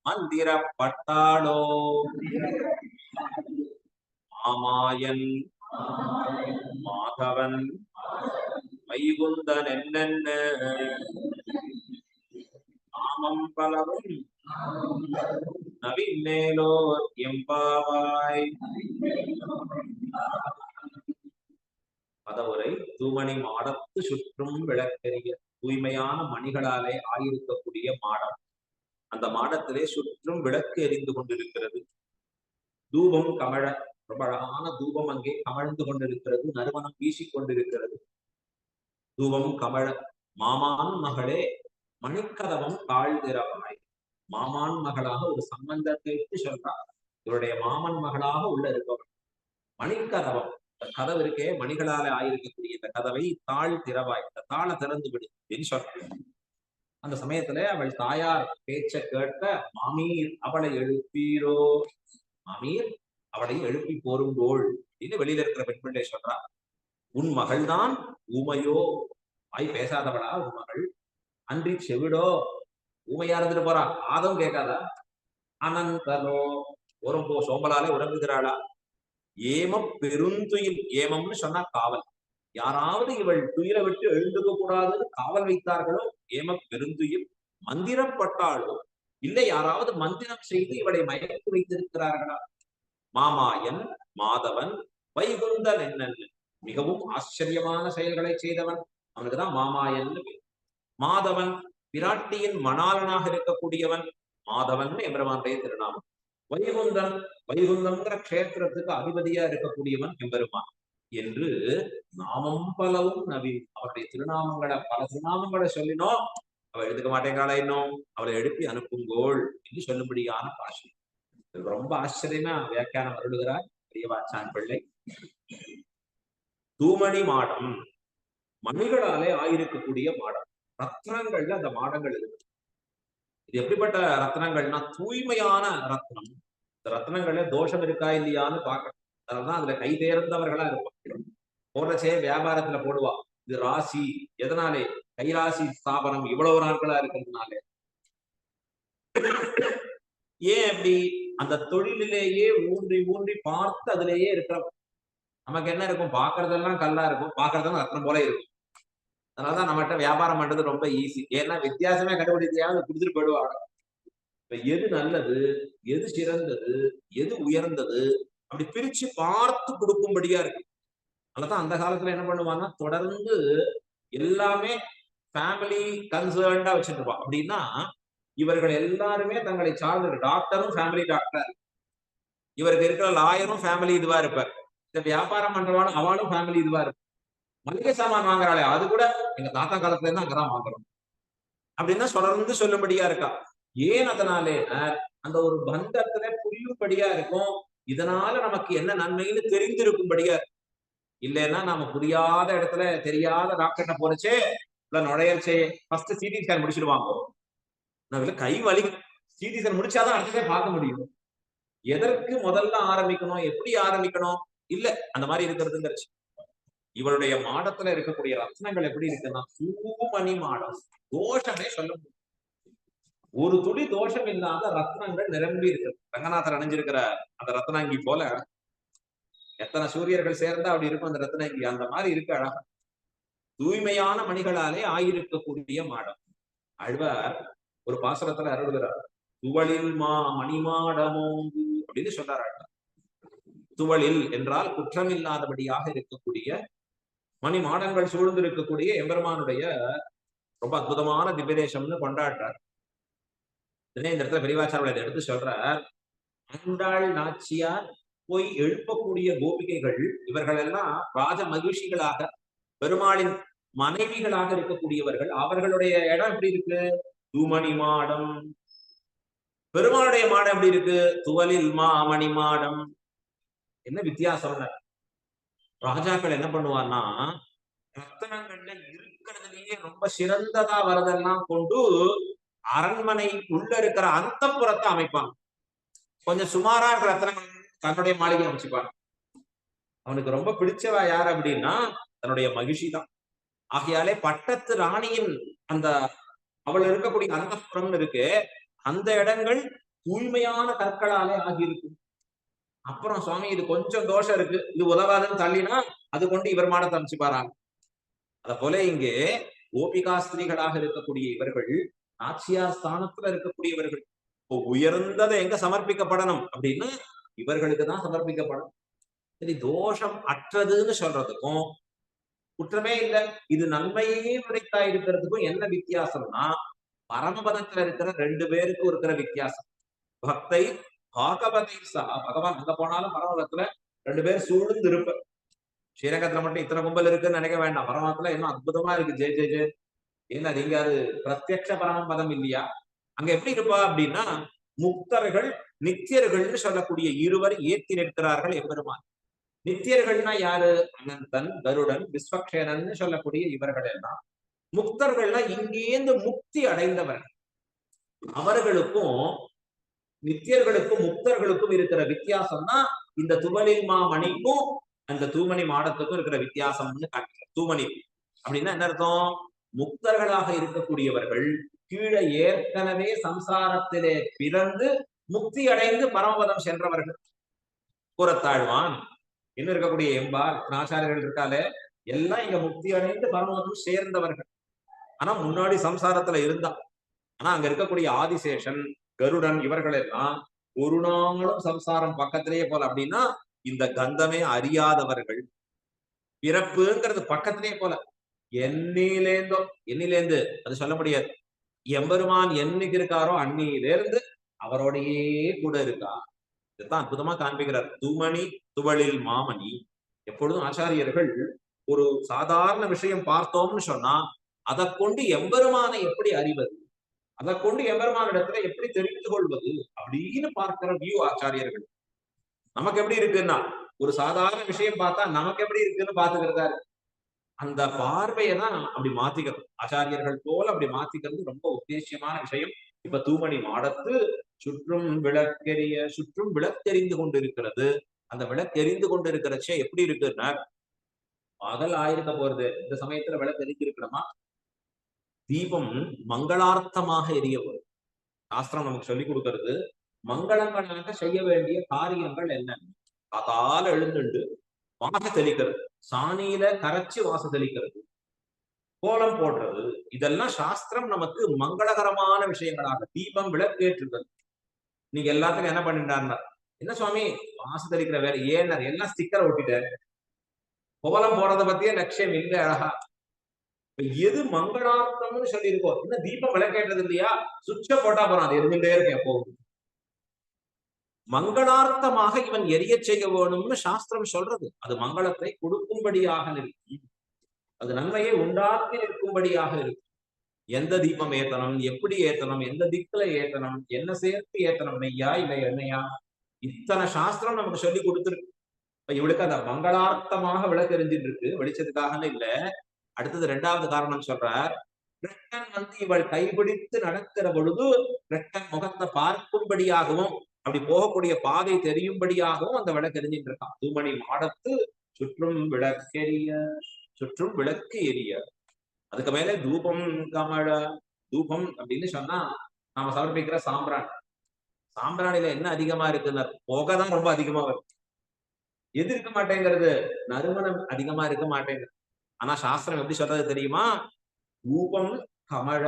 மந்திரப்பட்டாளோ மாமாயன் மாதவன் வைகுந்தன் என்னென்ன நாமம் பலவும் நவின்னேலோர் எம்பாவாய். பதவுரை. தூமணி மாடத்து சுற்றும் விளக்கெரிய, தூய்மையான மணிகளாலே ஆயிருக்கக்கூடிய மாடம். அந்த மாடத்திலே சுற்றும் விளக்கு எரிந்து கொண்டிருக்கிறது. தூபம் கமழ, ரொம்ப அழகான தூபம் அங்கே கமழ்ந்து கொண்டிருக்கிறது, நறுமணம் வீசிக் கொண்டிருக்கிறது. தூபம் கமழ. மாமான் மகளே மணிக்கதவம் தாழ்திரவாய். மாமான் மகளாக ஒரு சம்பந்தத்தை சொல்றார். இவருடைய மாமன் மகளாக உள்ள இருப்பவள் மணிக்கதவம். இந்த கதவு இருக்கே, மணிகளால ஆயிருக்கக்கூடிய இந்த கதவை தாழ் திறவாய், இந்த தாள திறந்து விடு என்று சொல்றாள். அந்த சமயத்துல அவள் தாயார் பேச்ச கேட்க, மாமீர் அவளை எழுப்பீரோ, மாமீர் அவளை எழுப்பி போருங்கோள் அப்படின்னு வெளியில இருக்கிற பெண் பிள்ளை சொல்றா. உன் மகள்தான் ஊமையோ, வாய் பேசாதவளா உன் மகள்? அன்றி செவிடோ, ஊமையா இருந்துட்டு போறா, ஆதம் கேட்காதா? அனந்தலோ, ஓரம்போ சோம்பலாலே உறங்குகிறாளா? ஏம பெருந்துயில், ஏமம்னு சொன்னா காவல், யாராவது இவள் துயில விட்டு எழுந்துக்க கூடாதுன்னு காவல் வைத்தார்களோ ஏம பெருந்துயில், மந்திரப்பட்டாளோ இல்லை யாராவது மந்திரம் செய்து இவளை மயக்கி வைத்திருக்கிறார்களா? மாமாயன் மாதவன் வைகுந்தன் என்னன்னு, மிகவும் ஆச்சரியமான செயல்களை செய்தவன், அவனுக்குதான் மாமாயன். மாதவன் பிராட்டியின் மணாளனாக இருக்கக்கூடியவன் மாதவன் எம்பெருமானுடைய திருநாமம். வைகுந்தன், வைகுந்தம்ங்கிற கஷேத்திரத்துக்கு அதிபதியா இருக்கக்கூடியவன் எம்பெருமான் என்று நாமம் பலவும் நவீன். அவருடைய திருநாமங்களை, பல திருநாமங்களை சொல்லினோம், அவள் எடுத்துக்க மாட்டேங்கிறாளா, இன்னும் அவளை எழுப்பி அனுப்புங்கோள் என்று சொல்லும்படியான பாஷை. ரொம்ப ஆச்சரியமா வியாக்கியானம் அருளுகிறார் பெரியவாச்சான் பிள்ளை. தூமணி மாடம், மணிகளாலே ஆயிருக்கக்கூடிய மாடம். ரத்னங்கள்ல அந்த மாடங்கள் இருக்கு. இது எப்படிப்பட்ட ரத்னங்கள்னா தூய்மையான ரத்னம். இந்த ரத்னங்கள்ல தோஷம் இருக்கா இல்லையான்னு பார்க்கணும். அதனாலதான் அதுல கை தேர்ந்தவர்களா இருப்பாங்க. போடுறச்சே வியாபாரத்துல போடுவா, இது ராசி. எதனாலே? கைராசி ஸ்தாபனம் இவ்வளவு நாட்களா இருக்கிறதுனாலே. ஏன் அப்படி? அந்த தொழிலிலேயே ஊன்றி ஊன்றி பார்த்து அதிலேயே இருக்கிற நமக்கு என்ன இருக்கும்? பாக்குறதெல்லாம் கல்லா இருக்கும், பாக்குறதெல்லாம் ரத்னம் போல இருக்கும். அதனாலதான் நம்மகிட்ட வியாபாரம் பண்றது ரொம்ப ஈஸி. ஏன்னா வித்தியாசமே கண்டுபிடிச்சாவது கொடுத்துட்டு போயிடுவாங்க. இப்ப எது நல்லது, எது சிறந்தது, எது உயர்ந்தது, அப்படி பிரிச்சு பார்த்து கொடுக்கும்படியா இருக்கு. அதனாலதான் அந்த காலத்துல என்ன பண்ணுவாங்கன்னா தொடர்ந்து எல்லாமே ஃபேமிலி கன்சர்ன்டா வச்சுட்டு இருப்பான். அப்படின்னா இவர்கள் எல்லாருமே தங்களை சார்ந்த டாக்டரும் ஃபேமிலி டாக்டர், இவருக்கு இருக்கிற லாயரும் ஃபேமிலி இதுவா இருப்பார், இந்த வியாபாரம் பண்றவாலும் அவளும் ஃபேமிலி இதுவா இருப்பார். மளிகை சாமான் வாங்குறாளே அது கூட எங்க தாத்தா காலத்துல இருந்து அங்கதான் வாங்குறோம் அப்படின்னு தொடர்ந்து சொல்லும்படியா இருக்கா. ஏன்? அதனாலே அந்த ஒரு பந்தத்துல புரியும்படியா இருக்கும். இதனால நமக்கு என்ன நன்மைன்னு தெரிந்திருக்கும்படியா இருக்கும். இல்லைன்னா நாம புரியாத இடத்துல தெரியாத டாக்டர்கிட்ட போறச்சே நுழையச்சே ஃபர்ஸ்ட் சிடி ஸ்கேன் முடிச்சிடுவாங்க. நான் கை வலி, சிடி ஸ்கேன் முடிச்சாதான் அடுத்ததே பார்க்க முடியும். எதற்கு முதல்ல ஆரம்பிக்கணும், எப்படி ஆரம்பிக்கணும்? இல்ல அந்த மாதிரி இருக்கிறதுங்கிறச்சு. இவருடைய மாடத்துல இருக்கக்கூடிய ரத்னங்கள் எப்படி இருக்குன்னா தூமணி மாடம். தோஷமே சொல்ல முடியும். ஒரு துளி தோஷம் இல்லாத ரத்னங்கள் நிரம்பி இருக்கு. ரங்கநாதர் அணிஞ்சிருக்கிற அந்த ரத்னாங்கி போல எத்தனை சூரியர்கள் சேர்ந்தா அப்படி இருக்கும் அந்த ரத்னாங்கி. அந்த மாதிரி இருக்கு அழகா. தூய்மையான மணிகளாலே ஆயிருக்கக்கூடிய மாடம். ஆழ்வார் ஒரு பாசுரத்துல அருள்கிறார். துவளில் மணிமாடமோங்கு அப்படின்னு சொல்றாரு. துவளில் என்றால் குற்றமில்லாதபடியாக இருக்கக்கூடிய மணி மாடங்கள் சூழ்ந்து இருக்கக்கூடிய எம்பெருமானுடைய ரொம்ப அற்புதமான திவ்யதேசம்னு கொண்டாடுறார். இந்த இடத்துல பெரியவாச்சாரர் எடுத்து சொல்றார். ஆண்டாள் நாச்சியார் போய் எழுப்பக்கூடிய கோபிகைகள் இவர்கள் எல்லாம் ராஜ மகிழ்ச்சிகளாக பெருமாளின் மனைவிகளாக இருக்கக்கூடியவர்கள். அவர்களுடைய இடம் எப்படி இருக்கு? தூமணி மாடம். பெருமாளுடைய மாடம் எப்படி இருக்கு? துவலில் மணி மாடம். என்ன வித்தியாசம்? ராஜாக்கள் என்ன பண்ணுவார்னா ரத்தனங்கள்ல இருக்கிறதுலயே ரொம்ப சிறந்ததா வரதெல்லாம் கொண்டு அரண்மனை உள்ள இருக்கிற அந்தப்புறத்தை அமைப்பாங்க. கொஞ்சம் சுமாரா இருக்கிற ரத்தனங்கள் தன்னுடைய மாளிகை அமைச்சுப்பாங்க. அவனுக்கு ரொம்ப பிடிச்சவா யார் அப்படின்னா தன்னுடைய மகிழ்ச்சி தான். ஆகையாலே பட்டத்து ராணியின் அந்த அவள் இருக்கக்கூடிய அந்தப்புறம் இருக்கு, அந்த இடங்கள் தூய்மையான கற்களாலே ஆகியிருக்கு. அப்புறம் சுவாமி இது கொஞ்சம் தோஷம் இருக்கு, இது உதவாதுன்னு தள்ளினா அது கொண்டு இவர் மாடத்தை அமைச்சுப்பாராங்க. அத போல இங்கே கோபிகா ஸ்திரீகளாக இருக்கக்கூடிய இவர்கள் நாச்சியார் ஸ்தானத்துல இருக்கக்கூடியவர்கள். இப்போ உயர்ந்ததை எங்க சமர்ப்பிக்கப்படணும் அப்படின்னா இவர்களுக்கு தான் சமர்ப்பிக்கப்படும். சரி, தோஷம் அற்றதுன்னு சொல்றதுக்கும் குற்றமே இல்லை இது நன்மையே உடைத்தா இருக்கிறதுக்கும் என்ன வித்தியாசம்னா பரமபதத்துல இருக்கிற ரெண்டு பேருக்கும் இருக்கிற வித்தியாசம். பக்தை பாகவதை சகா, பகவான் அங்க போனாலும் பரமபதத்துல ரெண்டு பேர் சூழ்ந்து இருப்ப. ஸ்ரீரங்கத்துல மட்டும் இத்தனை கும்பல் இருக்குன்னு நினைக்க வேண்டாம். பரமபதத்துல இன்னும் அற்புதமா இருக்கு. ஜெய ஜெய ஜெய. ஏன்னா நீங்க அது பிரத்யட்ச பரமபதம் இல்லையா? அங்க எப்படி இருப்பா அப்படின்னா முக்தர்கள் நித்தியர்கள்னு சொல்லக்கூடிய இருவர் ஏத்தி நிற்கிறார்கள் எம்பெருமான். நித்தியர்கள்னா யாரு? அனந்தன், கருடன், விஸ்வக்ஷேனன் சொல்லக்கூடிய இவர்கள் எல்லாம். முக்தர்கள்னா இங்கேந்து முக்தி அடைந்தவர்கள். அவர்களுக்கும் நித்தியர்களுக்கும் முக்தர்களுக்கும் இருக்கிற வித்தியாசம்னா இந்த துவலில் மணிக்கும் அந்த தூமணி மாடத்துக்கும் இருக்கிற வித்தியாசம்னு காட்டுற. தூமணி அப்படின்னா என்ன அர்த்தம்? முக்தர்களாக இருக்கக்கூடியவர்கள் கீழே ஏற்கனவே சம்சாரத்திலே பிறந்து முக்தி அடைந்து பரமபதம் சென்றவர்கள். கூறத்தாழ்வான் இன்னும் இருக்கக்கூடிய எம்பார் ஆச்சாரியர்கள் இருக்காலே எல்லாம் இங்க முக்தி அடைந்து பரமபதம் சேர்ந்தவர்கள். ஆனா முன்னாடி சம்சாரத்துல இருந்தான். ஆனா அங்க இருக்கக்கூடிய ஆதிசேஷன், கருடன் இவர்கள் எல்லாம் ஒரு நாளும் சம்சாரம் பக்கத்திலேயே போல. அப்படின்னா இந்த கந்தமே அறியாதவர்கள். பிறப்புங்கிறது பக்கத்திலேயே போல. என்னிலேந்து அது சொல்ல முடியாது. எம்பெருமான் என்னைக்கு இருக்காரோ அன்னியிலிருந்து அவரோடையே கூட இருக்கா. இதுதான் அற்புதமா காண்பிக்கிறார். தூமணி துவளில் மாமணி. எப்பொழுதும் ஆச்சாரியர்கள் ஒரு சாதாரண விஷயம் பார்த்தோம்னு சொன்னா அதை கொண்டு எம்பெருமானை எப்படி அறிவது, அதை கொண்டு எம்பெருமான இடத்துல எப்படி தெரிந்து கொள்வது அப்படின்னு பார்க்கிற வியூ ஆச்சாரியர்கள். நமக்கு எப்படி இருக்குன்னா ஒரு சாதாரண விஷயம் பார்த்தா நமக்கு எப்படி இருக்குன்னு பாத்துக்கிறதா இருக்கு. அந்த பார்வையை தான் அப்படி மாத்திக்கணும். ஆச்சாரியர்கள் போல அப்படி மாத்திக்கிறது ரொம்ப உத்தேசியமான விஷயம். இப்ப தூமணி மாடத்து சுற்றும் விளக்கெரிய சுற்றும் விளக்கெரிந்து கொண்டிருக்கிறது. அந்த விளக்கெரிந்து கொண்டிருக்கிறச்சே எப்படி இருக்குன்னா பகல் ஆயிருக்க போறது. இந்த சமயத்துல விளக்கு எரிக்கி இருக்கணுமா? தீபம் மங்களார்த்தமாக எரிய வரும். சாஸ்திரம் நமக்கு சொல்லிக் கொடுக்கிறது மங்களங்களாக செய்ய வேண்டிய காரியங்கள் என்ன? காத்தால எழுந்துண்டு வாச தெளிக்கிறது, சாணியில கரைச்சி வாச தெளிக்கிறது, கோலம் போடுறது, இதெல்லாம் சாஸ்திரம் நமக்கு மங்களகரமான விஷயங்களாக. தீபம் விளக்கேற்றுகிறது. நீங்க எல்லாத்துக்கும் என்ன பண்ணிட்டாருன்னா, என்ன சுவாமி வாச தெளிக்கிற வேலை ஏன்னார்? எல்லாம் ஸ்டிக்கரை ஒட்டிட்டாரு. கோலம் போறதை பத்தியே லட்சியம் இல்லை. அழகா எது மங்களார்த்தம்னு சொல்லியிருக்கோம். இன்னும் தீபம் விளக்கேற்றது இல்லையா? சுவிட்ச போட்டா போறான், அது எரிஞ்சுட்டே இருக்கேன் எப்போது. மங்களார்த்தமாக இவன் எரிய செய்ய வேணும்னு சாஸ்திரம் சொல்றது. அது மங்களத்தை கொடுக்கும்படியாக இருக்கும். அது நன்மையை உண்டாக்கி நிற்கும்படியாக இருக்கும். எந்த தீபம் ஏத்தனம், எப்படி ஏத்தனம், எந்த திக்குல ஏத்தனம், என்ன சேர்த்து ஏத்தனம், நெய்யா இல்ல எண்ணெயா, இத்தனை சாஸ்திரம் நமக்கு சொல்லி கொடுத்துருக்கு. இப்ப இவளுக்கு அந்த மங்களார்த்தமாக விளக்கு எரிஞ்சிட்டு இருக்கு, வெளிச்சத்துக்காகன்னு இல்ல. அடுத்தது இரண்டாவது காரணம் சொல்றார். கிருஷ்ணன் இவள் கைபிடித்து நடக்கிற பொழுது கிருஷ்ணன் முகத்தை பார்க்கும்படியாகவும் அப்படி போகக்கூடிய பாதை தெரியும்படியாகவும் அந்த விளக்கு எரிஞ்சிட்டு இருக்கான். தூமணி மாடத்து சுற்றும் விளக்கெரிய சுற்றும் விளக்கு எரிய. அதுக்கு மேல தூபம் கமழ. தூபம் அப்படின்னு சொன்னா நாம சமர்ப்பிக்கிற சாம்பிராணி. சாம்பிராணியில என்ன அதிகமா இருக்குன்னா புகைதான் ரொம்ப அதிகமா வரும். எது இருக்க மாட்டேங்கிறது? நறுமணம் அதிகமா இருக்க மாட்டேங்குது. ஆனா சாஸ்திரம் எப்படி சொல்றது தெரியுமா? தூபம் கமழ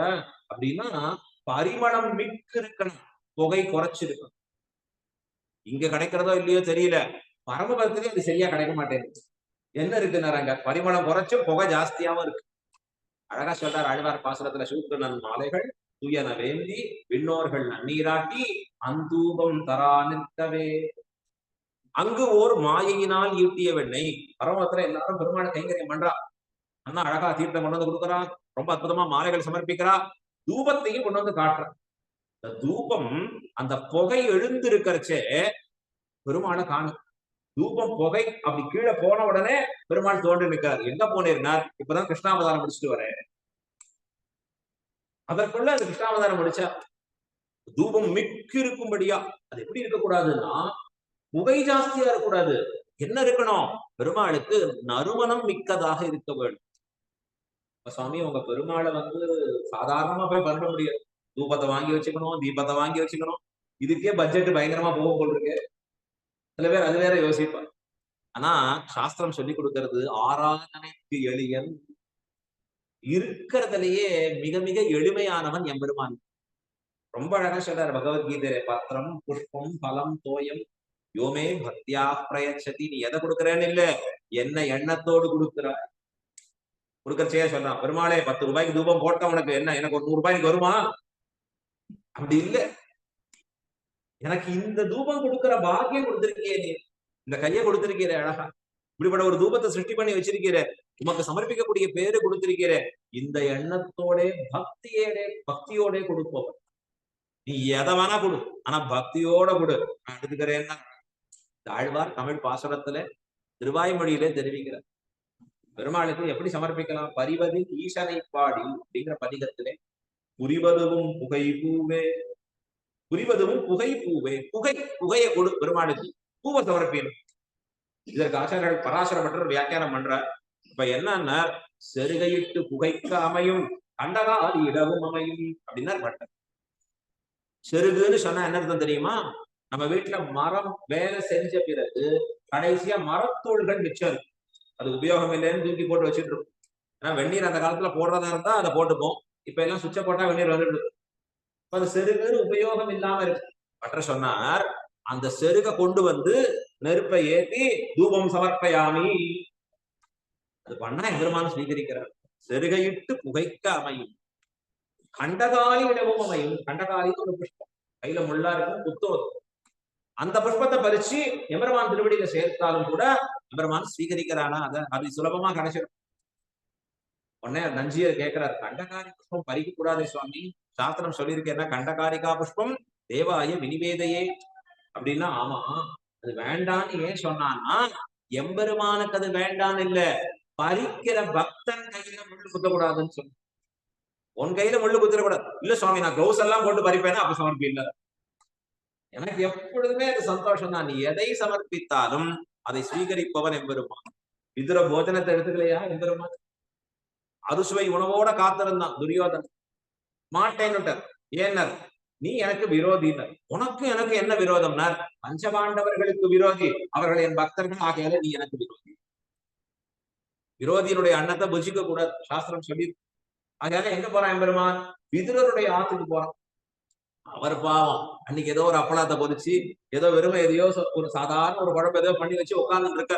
அப்படின்னா பரிமளம் மிக்க இருக்கணும், புகை குறைச்சிருக்கணும். இங்க கிடைக்கிறதோ இல்லையோ தெரியல, பரமபதத்திலே அது சரியா கிடைக்க மாட்டேங்குது. என்ன இருக்குன்னாங்க, பரிமளம் குறைச்சும் புகை ஜாஸ்தியாவும் இருக்கு. அழகா சொல்றார் ஆழ்வார் பாசுரத்துல, சூத்திரனன் மாலைகள் துயன வேந்தி விண்ணோர்கள் நன்னீராட்டி அந்தூபம் தரா நிற்கவே. அங்கு ஓர் மாயையினால் ஈட்டிய வெண்ணெய். பரமத்துல எல்லாரும் பெருமாள் கைங்கரியம் பண்றா, அண்ணா அழகா தீர்த்தம் கொண்டு வந்து கொடுக்குறா, ரொம்ப அற்புதமா மாலைகள் சமர்ப்பிக்கிறா, தூபத்தையும் கொண்டு வந்து காட்டுறா. இந்த தூபம் அந்த புகை எழுந்து இருக்கிறச்சே பெருமாளை காணும். தூபம் புகை அப்படி கீழே போன உடனே பெருமாள் தோன்றி நிற்கிறார். எங்க போனேர்னார்? இப்பதான் கிருஷ்ணாவதாரம் முடிச்சுட்டு வரேன். அதற்குள்ள அது கிருஷ்ணாவதாரம் முடிச்சா தூபம் மிக்க இருக்கும்படியா. அது எப்படி இருக்கக்கூடாதுன்னா புகை ஜாஸ்தியா இருக்கக்கூடாது. என்ன இருக்கணும்? பெருமாளுக்கு நறுமணம் மிக்கதாக இருக்க வேண்டும். சுவாமி உங்க பெருமாளை சாதாரணமா போய் பண்ண முடியாது. தூபத்தை வாங்கி வச்சுக்கணும், தீபத்தை வாங்கி வச்சுக்கணும். இதுக்கே பட்ஜெட் பயங்கரமா போகும் போல் இருக்கு. சில பேர் அது வேற யோசிப்பார். ஆனா சாஸ்திரம் சொல்லி கொடுக்கிறது ஆராதனைக்கு எளியன். இருக்கிறதுலயே மிக மிக எளிமையானவன் எம்பெருமான். ரொம்ப அழகா சொல்றாரு பகவத்கீதையில, பத்திரம் புஷ்பம் பலம் தோயம் யோமே பக்தியா பிரயச்சதி. நீ எதை கொடுக்குறேன்னு இல்ல, என்ன எண்ணத்தோடு கொடுக்குற. கொடுக்கறச்சே சொல்றான், பெருமாளே 10 ரூபாய்க்கு தூபம் போட்ட உனக்கு என்ன, எனக்கு ஒரு 100 ரூபாய்க்கு வருமா? அப்படி இல்ல, எனக்கு இந்த தூபம் கொடுக்கிற பாக்கியம் கொடுத்திருக்கியே, நீ இந்த கையை கொடுத்திருக்கிற அழகா, இப்படிப்பட்ட ஒரு தூபத்தை சிருஷ்டி பண்ணி வச்சிருக்கிற, உமக்கு சமர்ப்பிக்கக்கூடிய பேரு கொடுத்திருக்கிற, இந்த எண்ணத்தோட பக்தியோட கொடுப்போம். நீ எதை வேணா கொடு, ஆனா பக்தியோட கொடு, நான் எடுத்துக்கிறேன்னா. ஆழ்வார் தமிழ் பாசுரத்துல திருவாய்மொழியிலே தெரிவிக்கிறார். பெருமாளுக்கு எப்படி சமர்ப்பிக்கலாம்? பரிவதில் ஈசனை பாடி அப்படிங்கிற பதிகத்திலே, புரிவதுவும் புகை பூவே, புரிவதுவும் புகை பூவே. புகையை கொடு பெருமாளுக்கு, பூவை சமர்ப்பிக்கணும். இதற்கு ஆச்சாரியர்கள் பராசர பட்டர் வியாக்கியானம் பண்றார். இப்ப என்னன்னா, செருகையிட்டு புகைக்க அமையும் கண்டகால் இடவும் அமையும் அப்படின்னா பட்டர். செருகுன்னு சொன்னா என்ன அர்த்தம் தெரியுமா? நம்ம வீட்டுல மரம் வேலை செஞ்ச பிறகு கடைசியா மரத்தூள்கள் மிச்சம் இருக்கு, அது உபயோகம் இல்லைன்னு தூக்கி போட்டு வச்சுட்டு இருக்கும். ஏன்னா வெந்நீர் அந்த காலத்துல போடுறதா இருந்தா அதை போட்டுப்போம். இப்ப எல்லாம் சுவிட்ச போட்டா வெந்நீர் வந்துட்டு, அது செருகு உபயோகம் இல்லாம இருக்கு. பற்ற சொன்னார், அந்த செருக கொண்டு நெருப்பை ஏற்றி தூபம் சமர்ப்பயாமி, அது பண்ணா எம்பெருமான் ஸ்வீகரிக்கிறார். செருகையிட்டு புகைக்க அமையும் கண்டகாலி விடவும் அமையும். கண்டகாலின்னு ஒரு புஷ்பம், கையில முள்ளா இருக்கும், புத்தம். அந்த புஷ்பத்தை பறிச்சு எம்பெருமான் திருவடியில சேர்த்தாலும் கூட எம்பெருமான் ஸ்வீகரிக்கிறானா? அது சுலபமா கிடைச்சிடும். உடனே நஞ்சியர் கேட்கிறார், கண்டகாரி புஷ்பம் பறிக்க கூடாதே சுவாமி, சாஸ்திரம் சொல்லியிருக்கேன்னா கண்டகாரிகா புஷ்பம் தேவாய வினிவேதையே அப்படின்னா. ஆமா, அது வேண்டான்னு ஏன் சொன்னான்னா, எம்பெருமானுக்கு அது வேண்டான்னு இல்ல, பறிக்கிற பக்தன் கையில முள்ளு குத்தக்கூடாதுன்னு சொல்லு. உன் கையில முள்ளு குத்திடக்கூடாது. இல்ல சுவாமி நான் கிளவுஸ் எல்லாம் போட்டு பறிப்பேன்னா அப்ப சமர்ப்பில்ல. எனக்கு எப்பொழுதுமே அது சந்தோஷம் தான். நீ எதை சமர்ப்பித்தாலும் அதை ஸ்வீகரிப்பவன் எம்பெருமான். விதுர போஜனத்தை எடுத்துக்கலையா எம்பெருமான்? அறுசுவை உணவோட காத்திருந்தான் துரியோதன். மாட்டேன்னுட்டார். ஏன்னர் நீ எனக்கு விரோதினர். உனக்கு எனக்கு என்ன விரோதம்னார்? பஞ்சபாண்டவர்களுக்கு விரோதி, அவர்கள் என் பக்தர்கள் ஆகையால நீ எனக்கு விரோதி. விரோதியினுடைய அன்னத்தை புஜிக்க கூடாது, சாஸ்திரம் சொல்லி. ஆகையால எங்க போறான் எம்பெருமான்? விதுரருடைய ஆத்துக்கு போறான். அவர் பாவம் அன்னைக்கு ஏதோ ஒரு அப்பளத்தை பொதிச்சு ஏதோ வெறுமை எதையோ ஒரு சாதாரண ஒரு குழம்பு ஏதோ பண்ணி வச்சு உட்கார்ந்து இருக்க.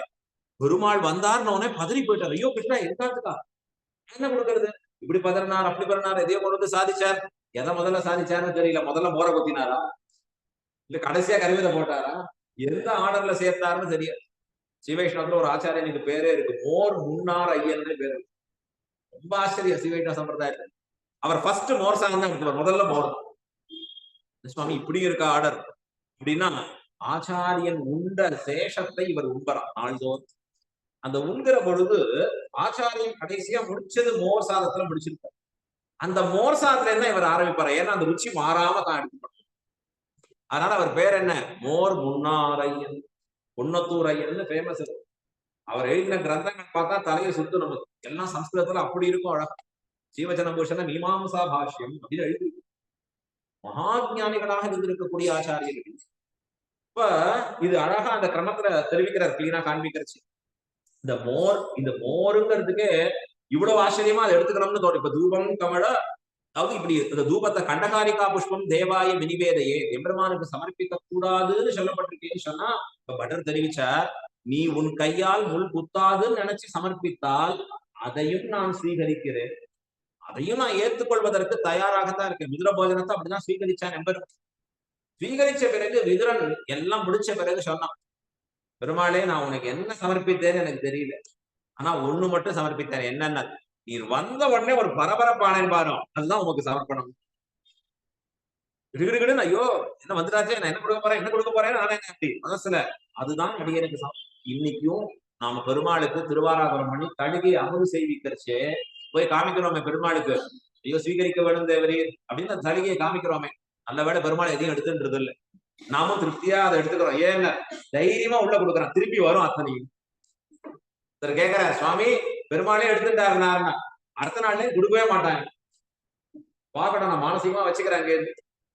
பெருமாள் வந்தார்னு உடனே பதறி போயிட்டார். ஐயோ கிருஷ்ணா எங்காத்துக்கா என்ன கொடுக்கறது? இப்படி பதறினார் அப்படி பதறினார், எதையோ கொண்டு வந்து சாதிச்சார். எதை முதல்ல சாதிச்சாருன்னு தெரியல. முதல்ல மோர கொத்தினாரா இல்ல கடைசியா கருவில போட்டாரா, எந்த ஆர்டர்ல சேர்த்தாருன்னு தெரியாது. சிவைஷ்ணவத்துல ஒரு ஆச்சாரியனுக்கு பேரே இருக்கு, மோர் முன்னார் ஐயன் பேரு. ரொம்ப ஆச்சரியம் சிவைஷ்ணவ சம்பிரதாயத்துல. அவர் ஃபர்ஸ்ட் மோர் சாதம் தான் எடுத்துவார், முதல்ல மோர். சுவாமி இப்படி இருக்க ஆர்டர் அப்படின்னா, ஆச்சாரியன் உண்ட சேஷத்தை இவர் உண்பறான் நாள்தோறும். அந்த உண்கிற பொழுது ஆச்சாரியன் கடைசியா முடிச்சது மோர் சாதத்துல முடிச்சிருப்பார். அந்த மோர் சாதத்துல இருந்தா இவர் ஆரம்பிப்பார். ஏன்னா அந்த ருச்சி மாறாம தான் எடுத்துப்பார். அதனால அவர் பேர் என்ன? மோர் முன்னாரையன், பொன்னத்தூர் ஐயன் ஃபேமஸ். அவர் எழுதின கிரந்தங்கள் பார்த்தா தலையை சுத்து நமக்கு. எல்லாம் சம்ஸ்கிருதத்துல அப்படி இருக்கும் அழகா. ஜீவஜன பூஷண மீமாம்சா பாஷ்யம் அப்படின்னு எழுதி மகாஜானிகளாக இருந்திருக்கக்கூடிய ஆச்சாரியர்கள். இப்ப இது அழகா அந்த கிரமத்துல தெரிவிக்கிறார், கிளீனா காண்பிக்கிறச்சு. இந்த மோருங்கிறதுக்கு இவ்வளவு ஆச்சரியமா அதை எடுத்துக்கணும்னு தோணும். இப்ப தூபம் கமல, அதாவது இப்படி இந்த தூபத்தை கண்டகாரிகா புஷ்பம் தேவாய வினிவேதையே எம்பெருமானுக்கு சமர்ப்பிக்க கூடாதுன்னு சொல்லப்பட்டிருக்கேன்னு சொன்னா, இப்ப பட்டர் தெரிவிச்சார், நீ உன் கையால் முள் குத்தாதுன்னு நினைச்சு சமர்ப்பித்தால் அதையும் நான் ஸ்வீகரிக்கிறேன், அதையும் நான் ஏற்றுக்கொள்வதற்கு தயாராகத்தான் இருக்கேன். விதுர போஜனத்தை அப்படிதான் ஸ்வீகரிச்சான் எம்பெருமான். ஸ்வீகரிச்ச பிறகு விதுரன் எல்லாம் முடிச்ச பிறகு சொன்னான், பெருமாளே நான் உனக்கு என்ன சமர்ப்பித்தேன்னு எனக்கு தெரியல, ஆனா ஒண்ணு மட்டும் சமர்ப்பித்தேன். என்னன்னா, நீர் வந்த உடனே ஒரு பரபரப்பானேன்னு பாரு, அதுதான் உனக்கு சமர்ப்பணம். கிடுகிடுன்னு ஐயோ என்ன வந்துட்டாச்சே, நான் என்ன கொடுக்க போறேன் என்ன கொடுக்க போறேன் நானே அப்படி மனசுல, அதுதான் அடியனுக்கு இன்னைக்கும் நாம பெருமாளுக்கு திருவாராதனம் பண்ணி தடுகை அமுது செய்விக்கிறச்சே போய் காமிக்கிறோமே பெருமாளுக்கு, ஐயோ ஸ்வீகரிக்க வேணும் தேவரே அப்படின்னு அந்த தடுகையை காமிக்கிறோமே. நல்ல வேளை பெருமாள் எதையும் எடுத்துன்றது இல்லை, நாமும் திருப்தியா அதை எடுத்துக்கிறோம். ஏன்னா தைரியமா உள்ள கொடுக்குறான், திருப்பி வரும் அத்தனையும். கேக்குற சுவாமி பெருமாளே எடுத்துட்டாருன்னா அடுத்த நாள்லயே கொடுக்கவே மாட்டாங்க. பாக்கணும், நான் மானசீகமா வச்சுக்கிறாங்க.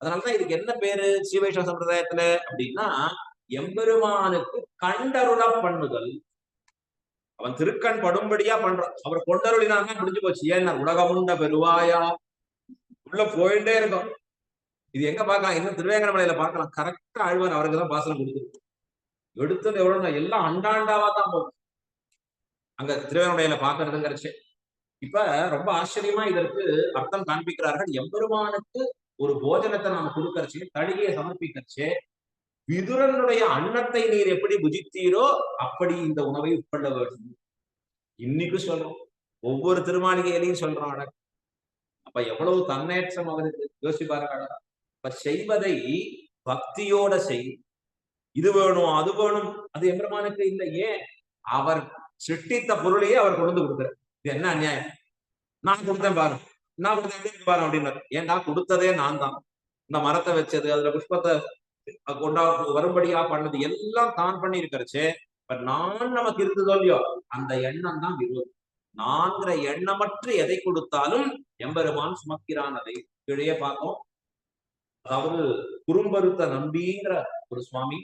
அதனாலதான் இதுக்கு என்ன பேரு ஸ்ரீவைஷ்ணவ சம்பிரதாயத்துல அப்படின்னா, எம்பெருமானுக்கு கண்டருள பண்ணுதல். அவன் திருக்கண் படும்படியா பண்றான். அவர் கொண்டருளினாங்க முடிஞ்சு போச்சு. ஏன்னா உலகமுண்ட பெருவாயா உள்ள போயிட்டே இருக்கும். இது எங்க பார்க்கலாம்? இன்னும் திருவேங்கடமலையில பார்க்கலாம். கரெக்டா ஆழ்வார் அவருக்கு தான் பாசனம் கொடுத்துருக்கு. எடுத்தது எவ்வளவு எல்லாம் அண்டாண்டாவா தான் போகும் அங்க திருவேங்கடமலையில பாக்குறதுங்கிறச்சு. இப்ப ரொம்ப ஆச்சரியமா இதற்கு அர்த்தம் காண்பிக்கிறார்கள். எம்பெருமானுக்கு ஒரு போஜனத்தை நாம கொடுக்கறச்சு, தடிகையை சமர்ப்பிக்கிறச்சு, விதுரனுடைய அன்னத்தை நீர் எப்படி புஜித்தீரோ அப்படி இந்த உணவை உட்கொள்ள வேண்டும். இன்னைக்கு சொல்றோம், ஒவ்வொரு திருமாளிகையிலையும் சொல்றோம். அப்ப எவ்வளவு தன்னேற்றம் அவருக்கு யோசிச்சு பாருங்க. இப்ப செய்வதை பக்தியோட செய். இது வேணும் அது வேணும் அது எம்பெருமானுக்கு இல்லை. ஏன்? அவர் சிருஷ்டித்த பொருளையே அவர் கொண்டு கொடுக்கிறார். இது என்ன அநியாயம்? நான் கொடுத்தேன் பாரு, நான் கொடுத்தேன் பாரு அப்படின்னு. ஏன்டா கொடுத்ததே நான் தான். இந்த மரத்தை வச்சது, அதுல புஷ்பத்தை கொண்டா வரும்படியா பண்ணது எல்லாம் தான் பண்ணி இருக்கிறச்சு. இப்ப நான் நமக்கு இருந்ததோ இல்லையோ அந்த எண்ணம் தான் விரோதம். நான்கிற எண்ணமற்று எதை கொடுத்தாலும் எம்பெருமான் சுமக்கிறான். அதை கீழே பார்த்தோம். அதாவது குறும்பருத்த நம்பிங்கிற ஒரு சுவாமி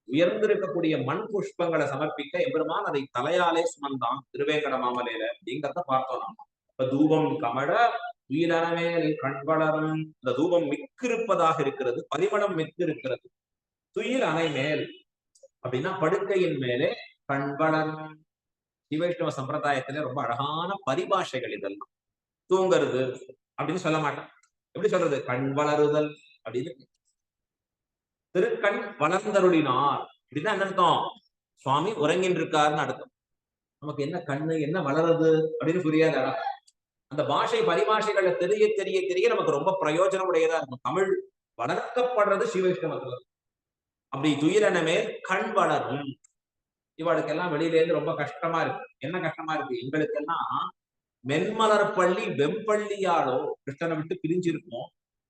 உயர்ந்திருக்கக்கூடிய மண் புஷ்பங்களை சமர்ப்பிக்க எம்பெருமான் அதை தலையாலே சுமந்தான் திருவேங்கட மாமலையில அப்படிங்கிறத பார்த்தோம். நாம இப்ப தூபம் கமழ துயிலறமேல் கண்வளரும். இந்த தூபம் மிக்கிருப்பதாக இருக்கிறது, பரிமளம் மிக்கு இருக்கிறது. துயில் அணை மேல் அப்படின்னா படுக்கையின் மேலே கண்வளரும். ஸ்ரீவைஷ்ணவ சம்பிரதாயத்துல ரொம்ப அழகான பரிபாஷைகள் இதெல்லாம். தூங்குறது அப்படின்னு சொல்ல மாட்டேன், எப்படி சொல்றது? கண் வளருதல் அப்படின்னு. திருக்கண் வளர்ந்தருளினார் அப்படின்னா என்ன அர்த்தம்? சுவாமி உறங்கின்னு இருக்காருன்னு அர்த்தம். நமக்கு என்ன கண்ணு என்ன வளருது அப்படின்னு புரியாத அந்த பாஷை பரிபாஷைகளை தெரிய தெரிய தெரிய நமக்கு ரொம்ப பிரயோஜனம் உடையதா இருக்கும். தமிழ் வளர்க்கப்படுறது ஸ்ரீவைஷ்ணவத்துல. அப்படி துயிலனமே கண் வளரும். இவளுக்கெல்லாம் வெளியில இருந்து ரொம்ப கஷ்டமா இருக்கு. என்ன கஷ்டமா இருக்கு? எங்களுக்கெல்லாம் மென்மலர் பள்ளி வெம்பள்ளியாலோ கிருஷ்ணனை விட்டு பிரிஞ்சிருக்கோம்.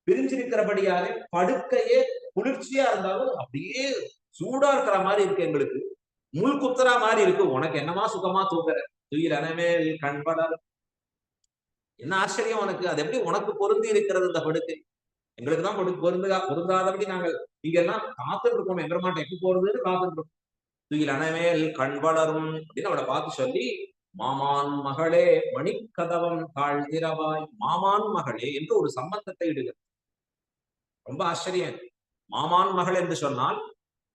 பிரிஞ்சிருக்கிறபடியாலே படுக்கையே குளிர்ச்சியா இருந்தாலும் அப்படியே சூடா இருக்கிற மாதிரி இருக்கு எங்களுக்கு. முள் குத்துறா மாதிரி இருக்கு. உனக்கு என்னமா சுகமா தூங்குற? துயில் அனமேல் கண்படர். என்ன ஆச்சரியம் உனக்கு? அது எப்படி உனக்கு பொருந்தி இருக்கிறது இந்த படுக்கை? எங்களுக்கு தான் பொருந்தாதபடி நாங்கள் இங்க எல்லாம் காத்துட்டு இருக்கோம். எம்பெருமான் எப்ப போறதுன்னு காத்துட்டு இருக்கோம். துயில் அனமேல் கண் வளரும் அப்படின்னு அவளை பார்த்து சொல்லி, மாமான் மகளே மணிக்கதவம் தாழ்திரவாய், மாமான் மகளே என்று ஒரு சம்பந்தத்தை இடுகிறது. ரொம்ப ஆச்சரியம். மாமான் மகள் என்று சொன்னால்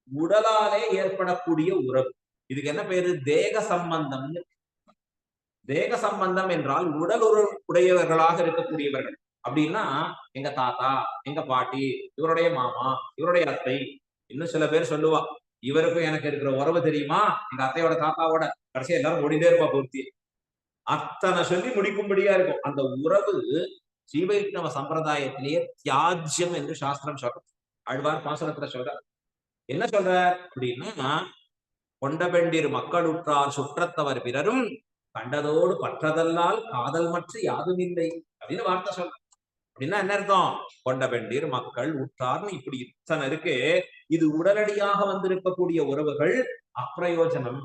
உடலாலே ஏற்படக்கூடிய உறவு. இதுக்கு என்ன பேரு? தேக சம்பந்தம். தேக சம்பந்தம் என்றால் உடல் உடையவர்களாக இருக்கக்கூடியவர்கள். அப்படின்னா எங்க தாத்தா, எங்க பாட்டி, இவருடைய மாமா, இவருடைய அத்தை. இன்னும் சில பேர் சொல்லுவா, இவருக்கும் எனக்கு இருக்கிற உறவு தெரியுமா? எங்க அத்தையோட தாத்தாவோட. கடைசியா எல்லாரும் ஓடிட்டே இருப்பா பூர்த்தி. அத்தனை சொல்லி முடிக்கும்படியா இருக்கும். அந்த உறவு ஸ்ரீவைஷ்ணவ சம்பிரதாயத்திலேயே தியாஜ்யம் என்று சாஸ்திரம் சொல்றது. ஆழ்வார் பாசுரத்துல சொல்ற என்ன சொல்ற அப்படின்னா, கொண்டபெண்டிர் மக்களுற்றார் சுற்றத்தவர் பிறரும் கண்டதோடு பற்றதல்லால் காதல் மற்ற யாதும் இல்லை அப்படின்னு வார்த்தை சொல்ற. அப்படின்னா என்ன அர்த்தம்? கொண்டபெண்டிர் மக்கள் உற்றார்னு இப்படி இத்தனை இருக்கு. இது உடனடியாக வந்திருக்கக்கூடிய உறவுகள் அப்பிரயோஜனம்.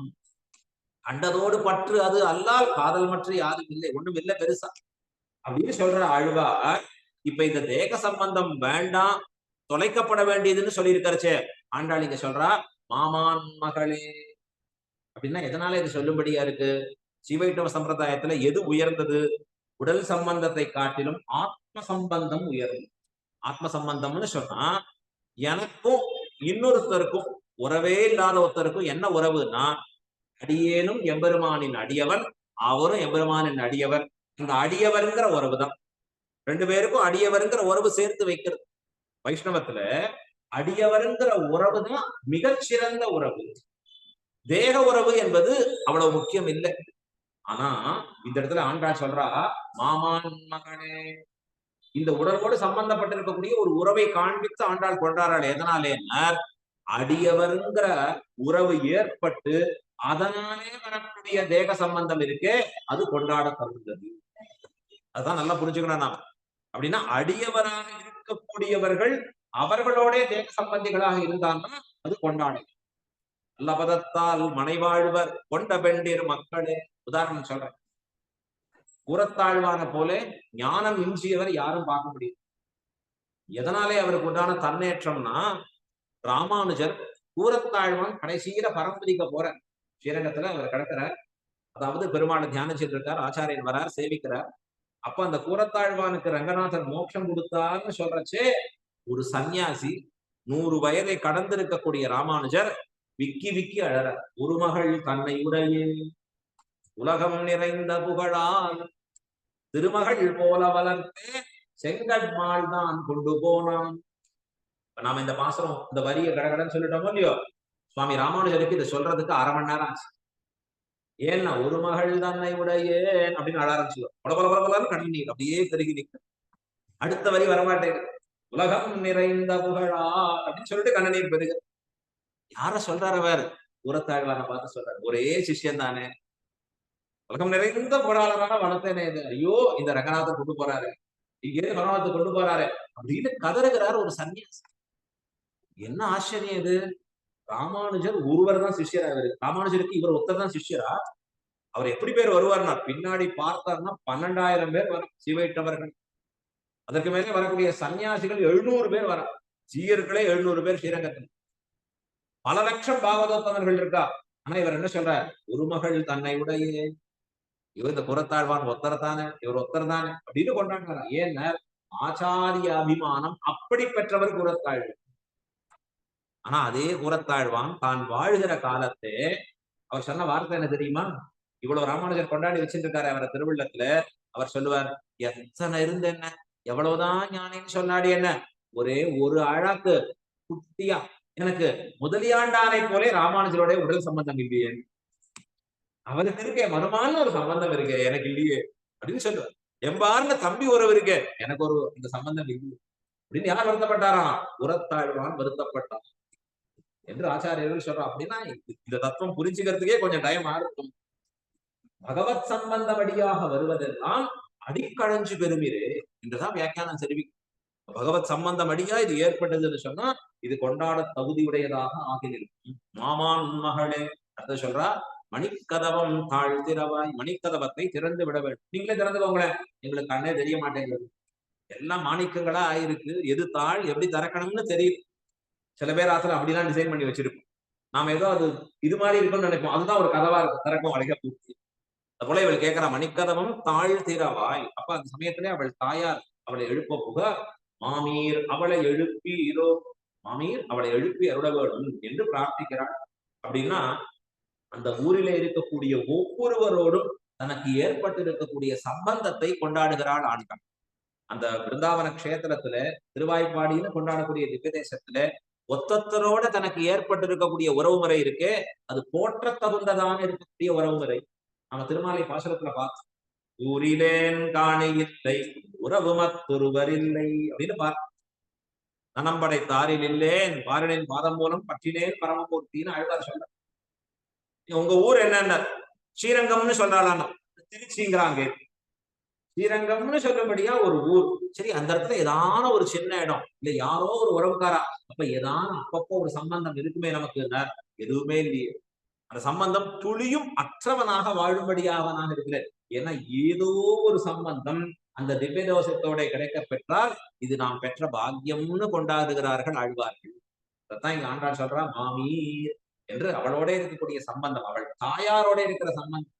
கண்டதோடு பற்று அது அல்லால் காதல் மற்ற யாரும் இல்லை, ஒண்ணும் இல்லை பெருசா அப்படின்னு சொல்ற ஆழ்வார். இப்ப இந்த தேக சம்பந்தம் வேண்டாம், தொலைக்கப்பட வேண்டியதுன்னு சொல்லியிருக்கிறச்சே, ஆண்டாள் இங்க சொல்றா மாமான் மகளே அப்படின்னா எதனால இது சொல்லும்படியா இருக்கு? சீவைஷ்ணவ சம்பிரதாயத்துல எது உயர்ந்தது? உடல் சம்பந்தத்தை காட்டிலும் ஆத்ம சம்பந்தம் உயர்ந்தது. ஆத்ம சம்பந்தம்னு சொன்னா எனக்கும் இன்னொருத்தருக்கும் உறவே இல்லாத ஒருத்தருக்கும் என்ன உறவுன்னா, அடியேனும் எம்பெருமானின் அடியவன், அவரும் எம்பெருமானின் அடியவர். இந்த அடியவர்ங்கிற உறவு தான். ரெண்டு பேருக்கும் அடியவருங்கிற உறவு சேர்த்து வைக்கிறது. வைஷ்ணவத்துல அடியவருங்கிற உறவு தான் மிகச்சிறந்த உறவு. தேக உறவு என்பது அவ்வளவு முக்கியம் இல்லை. ஆனா இந்த இடத்துல ஆண்டாள் சொல்றா மாமான் மகனே. இந்த உறவோடு சம்பந்தப்பட்டிருக்கக்கூடிய ஒரு உறவை காண்பித்து ஆண்டாள் கொண்டாடுறாள். எதனாலே? அடியவருங்கிற உறவு ஏற்பட்டு அதனாலே வரக்கூடிய தேக சம்பந்தம் இருக்கே, அது கொண்டாட தகுந்தது. அதுதான் நல்லா புரிஞ்சுக்கணும் நாம. அப்படின்னா அடியவராக இருக்கக்கூடியவர்கள் அவர்களோட தேக சம்பந்திகளாக இருந்தாங்கன்னா அது கொண்டாடும். லபதத்தால் மனைவாழ்வர் கொண்ட பெண்டிர் மக்களே. உதாரணம் சொல்றேன். கூறத்தாழ்வான போல ஞானம் இன்றியவர் யாரும் பார்க்க முடியும். எதனாலே அவருக்கு உண்டான தன்னேற்றம்னா, ராமானுஜர் கூறத்தாழ்வான் கடைசியில பரம்பரிக்க போற ஸ்ரீரங்கத்துல அவர் கிடக்கிறார். அதாவது பெருமாளை தியானிச்சுட்டு இருக்கார். ஆச்சாரியன் வரார், சேவிக்கிறார். அப்ப அந்த கூறத்தாழ்வானுக்கு ரங்கநாதர் மோட்சம் கொடுத்தார்னு சொல்றச்சே, ஒரு சன்னியாசி 100 வயதை கடந்திருக்கக்கூடிய ராமானுஜர் விக்கி விக்கி அழற. ஒரு மகள் தன்னை உடைய உலகம் நிறைந்த புகழால் திருமகள் போல வளர்த்தே செங்கட்மாள் தான் கொண்டு போனான். நாம இந்த பாசனம் இந்த வரிய கடகடன்னு சொல்லிட்டோமோ இல்லையோ, சுவாமி ராமானுஜருக்கு இதை சொல்றதுக்கு 1/2 மணி நேரம் ஆச்சு. ஏன்னா ஒரு மகள் தன்னை உடையேன் அப்படின்னு அழ ஆரம்பிச்சுடும். பலபலபலன்னு கண்ணீர் அப்படியே பெருகி நிற்க. அடுத்த வரி வரமாட்டேங்குது. உலகம் நிறைந்த புகழா அப்படின்னு சொல்லிட்டு கண்ணீர் பெருகு. யார சொல்றாரு அவர்? கூறத்தாழ்வான பார்த்து சொல்றாரு. ஒரே சிஷ்யன் தானே. உலகம் நிறைந்த புகழாளரான வளர்த்தேனே இது. ஐயோ இந்த ரங்கநாதர் கொண்டு போறாரு, இங்கே ரங்கநாதர் கொண்டு போறாரு அப்படின்னு கதறுகிறார் ஒரு சன்னியாசி. என்ன ஆச்சரியம் இது? ராமானுஜர் ஒருவர் தான் சிஷ்யரா. ராமானுஜருக்கு இவர் ஒருத்தர் தான் சிஷ்யரா. அவர் எப்படி பேர் வருவார்னா, பின்னாடி பார்த்தார்னா 12,000 பேர் வரும் சிவையிட்டவர்கள். அதற்கு மேலே வரக்கூடிய சன்னியாசிகள் 700 பேர் வர. ஜீயர்களே 700 பேர் ஸ்ரீரங்கத்தில். பல லட்சம் பாகவதோத்தமர்கள் இருக்கா. ஆனா இவர் என்ன சொல்றார்? ஒரு மகள் தன்னை உடைய. இவர் இந்த புறத்தாழ்வான் ஒத்தரத்தானே, இவர் ஒத்தர் தானே அப்படின்னு கொண்டாடுறாரு. ஏன்னா ஆச்சாரிய அபிமானம் அப்படி பெற்றவர் கூறத்தாழ்வான். ஆனா அதே கூறத்தாழ்வான் தான் வாழ்கிற காலத்தே அவர் சொன்ன வார்த்தை என்ன தெரியுமா? இவ்வளவு ராமானுஜர் கொண்டாடி வச்சிருக்காரு அவரை திருவிழத்துல. அவர் சொல்லுவார், எத்தனை இருந்து என்ன, எவ்வளவுதான் ஞானின்னு சொன்னாடி என்ன, ஒரே ஒரு அழாக்கு குட்டியா எனக்கு முதலியாண்டானை போலே ராமானுஜரோட உடல் சம்பந்தம் இல்லையே, அவருக்கு இருக்கே மனுமான ஒரு சம்பந்தம் இருக்கு, எனக்கு இல்லையே அப்படின்னு சொல்லுவார். எம்பார்ல தம்பி உறவு இருக்கு, எனக்கு ஒரு இந்த சம்பந்தம் இல்லை அப்படின்னு யார் வருத்தப்பட்டாராம்? உரத்தாழ்வான் வருத்தப்பட்டான். என்று ஆச்சாரியர்கள் சொல்றோம். அப்படின்னா இந்த தத்துவம் புரிஞ்சுக்கிறதுக்கே கொஞ்சம் டைம் ஆகும். பகவத் சம்பந்தமடியாக வருவதெல்லாம் அடிக்கழஞ்சு பெருமிரே என்றுதான் வியாக்கியானம் தெரிவிக்கும். பகவத் சம்பந்தம் அடியா இது ஏற்பட்டதுன்னு சொன்னா இது கொண்டாட தகுதியுடையதாக ஆகி நிற்கும். மாமான் மகளே அதை சொல்றா, மணிக்கதவம் தாழ்த்திரவாய், மணிக்கதவத்தை திறந்து விட வேண்டும். நீங்களே திறந்துக்கோங்களேன், எங்களுக்கு கண்ணே தெரிய மாட்டேங்குது, எல்லாம் மாணிக்கங்களா ஆயிருக்கு, எது தாழ் எப்படி திறக்கணும்னு தெரியும். சில பேர் ஆத்துல அப்படிலாம் டிசைன் பண்ணி வச்சிருப்போம். நாம ஏதோ அது இது மாதிரி இருக்கும்னு நினைப்போம், அதுதான் ஒரு கதவா இருக்கும், திறக்கும் அழகா பூர்த்தி. அது போல இவள் கேட்கிறா, மணிக்கதவம் தாழ்த்திரவாய். அப்ப அந்த சமயத்திலே அவள் தாயார் அவளை எழுப்ப புக, மாமீர் அவளை எழுப்பீரோ, மாமீர் அவளை எழுப்பி அருள வேண்டும் என்று பிரார்த்திக்கிறாள். அப்படின்னா அந்த ஊரிலே இருக்கக்கூடிய ஒவ்வொருவரோடும் தனக்கு ஏற்பட்டு இருக்கக்கூடிய சம்பந்தத்தை கொண்டாடுகிறாள் ஆண்டாள். அந்த பிருந்தாவன கஷேத்திரத்துல திருவாய்ப்பாடின்னு கொண்டாடக்கூடிய திவ்ய தேசத்துல ஒத்தத்தரோட தனக்கு ஏற்பட்டு இருக்கக்கூடிய உறவு முறை இருக்கே, அது போற்ற தகுந்ததான இருக்கக்கூடிய உறவு முறை. நம்ம திருமாலை பாசுரத்துல பார்த்தோம், ஊரிலேன் காணியில்லை உறவு மத்தொருவரில்லை அப்படின்னு பார்த்தோம். நனம் படைத்தாரில் இல்லேன் பாரனின் பாதம் மூலம் பற்றினேன் பரமமூர்த்தின்னு அழுவார் சொல்ற. உங்க ஊர் என்னென்ன? ஸ்ரீரங்கம்னு சொல்றாளாம், திருச்சிங்கிறாங்க. ஸ்ரீரங்கம்னு சொல்லும்படியா ஒரு ஊர். சரி, அந்த இடத்துல ஏதான ஒரு சின்ன இடம் இல்ல, யாரோ ஒரு உறவுக்காரா, அப்ப ஏதான அப்பப்போ ஒரு சம்பந்தம் இருக்குமே நமக்கு, எதுவுமே இல்லையே. அந்த சம்பந்தம் துளியும் அற்றவனாக வாழும்படியாவனாக இருக்கிறேன். ஏன்னா ஏதோ ஒரு சம்பந்தம் அந்த திவ்ய தோஷத்தோட கிடைக்க பெற்றால் இது நாம் பெற்ற பாக்கியம்னு கொண்டாடுகிறார்கள் ஆழ்வார்கள். அதான் இங்க ஆண்டாள் சொல்றா, மாமீர் என்று அவளோட இருக்கக்கூடிய சம்பந்தம், அவள் தாயாரோட இருக்கிற சம்பந்தம்,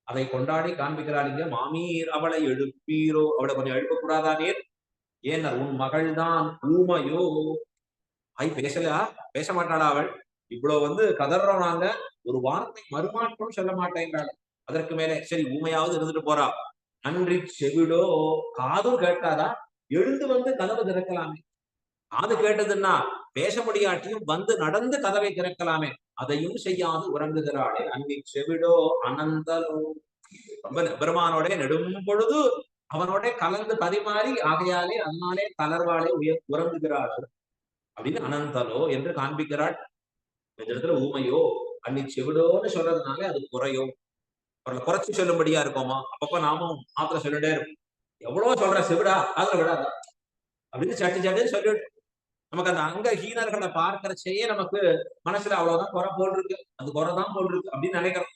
அதை கொண்டாடி காண்பிக்கிறாள். இங்க மாமீர் அவளை எழுப்பீரோ, அவளை கொஞ்சம் எழுப்பக்கூடாதா நீர்? ஏன்னா உன் மகள் தான் ஊமையோ, பேசலா, பேச மாட்டாளா அவள்? இவ்வளவு கதறோம் நாங்க, ஒரு வார்த்தை மறுமாற்றம் சொல்ல மாட்டேங்கிறாள். அதற்கு மேலே சரி ஊமையாவது இருந்துட்டு போறா, அன்றி செவிடோ, காதும் கேட்டாதா? எழுந்து கதவு திறக்கலாமே. காது கேட்டதுன்னா பேச முடியாட்டியும் நடந்து கதவை திறக்கலாமே, அதையும் செய்யாது உறங்குகிறாளே. அன்றி செவிடோ அனந்தலோ, ரொம்ப பெருமானோட நெடும் பொழுது அவனோட கலந்து பரிமாறி ஆகையாலே அண்ணாலே தளர்வாளே உறங்குகிறாள் அப்படின்னு அனந்தலோ என்று காண்பிக்கிறாள். இந்த இடத்துல ஊமையோ அன்னி செவிடோன்னு சொல்றதுனால அது குறையோ, அவர்களை குறைச்சு சொல்லும்படியா இருக்கோமா? அப்பப்ப நாமும் ஆத்திர சொல்லிட்டே இருக்கும், எவ்வளவு சொல்ற செவிடா அதுல விடாத அப்படின்னு சட்டு சட்டுன்னு சொல்லிட்டு நமக்கு அந்த அங்க ஹீனர்களை பார்க்கறச்சேயே நமக்கு மனசுல அவ்வளவுதான் குறை போல் இருக்கு, அது குறைதான் போல் இருக்கு அப்படின்னு நினைக்கிறோம்.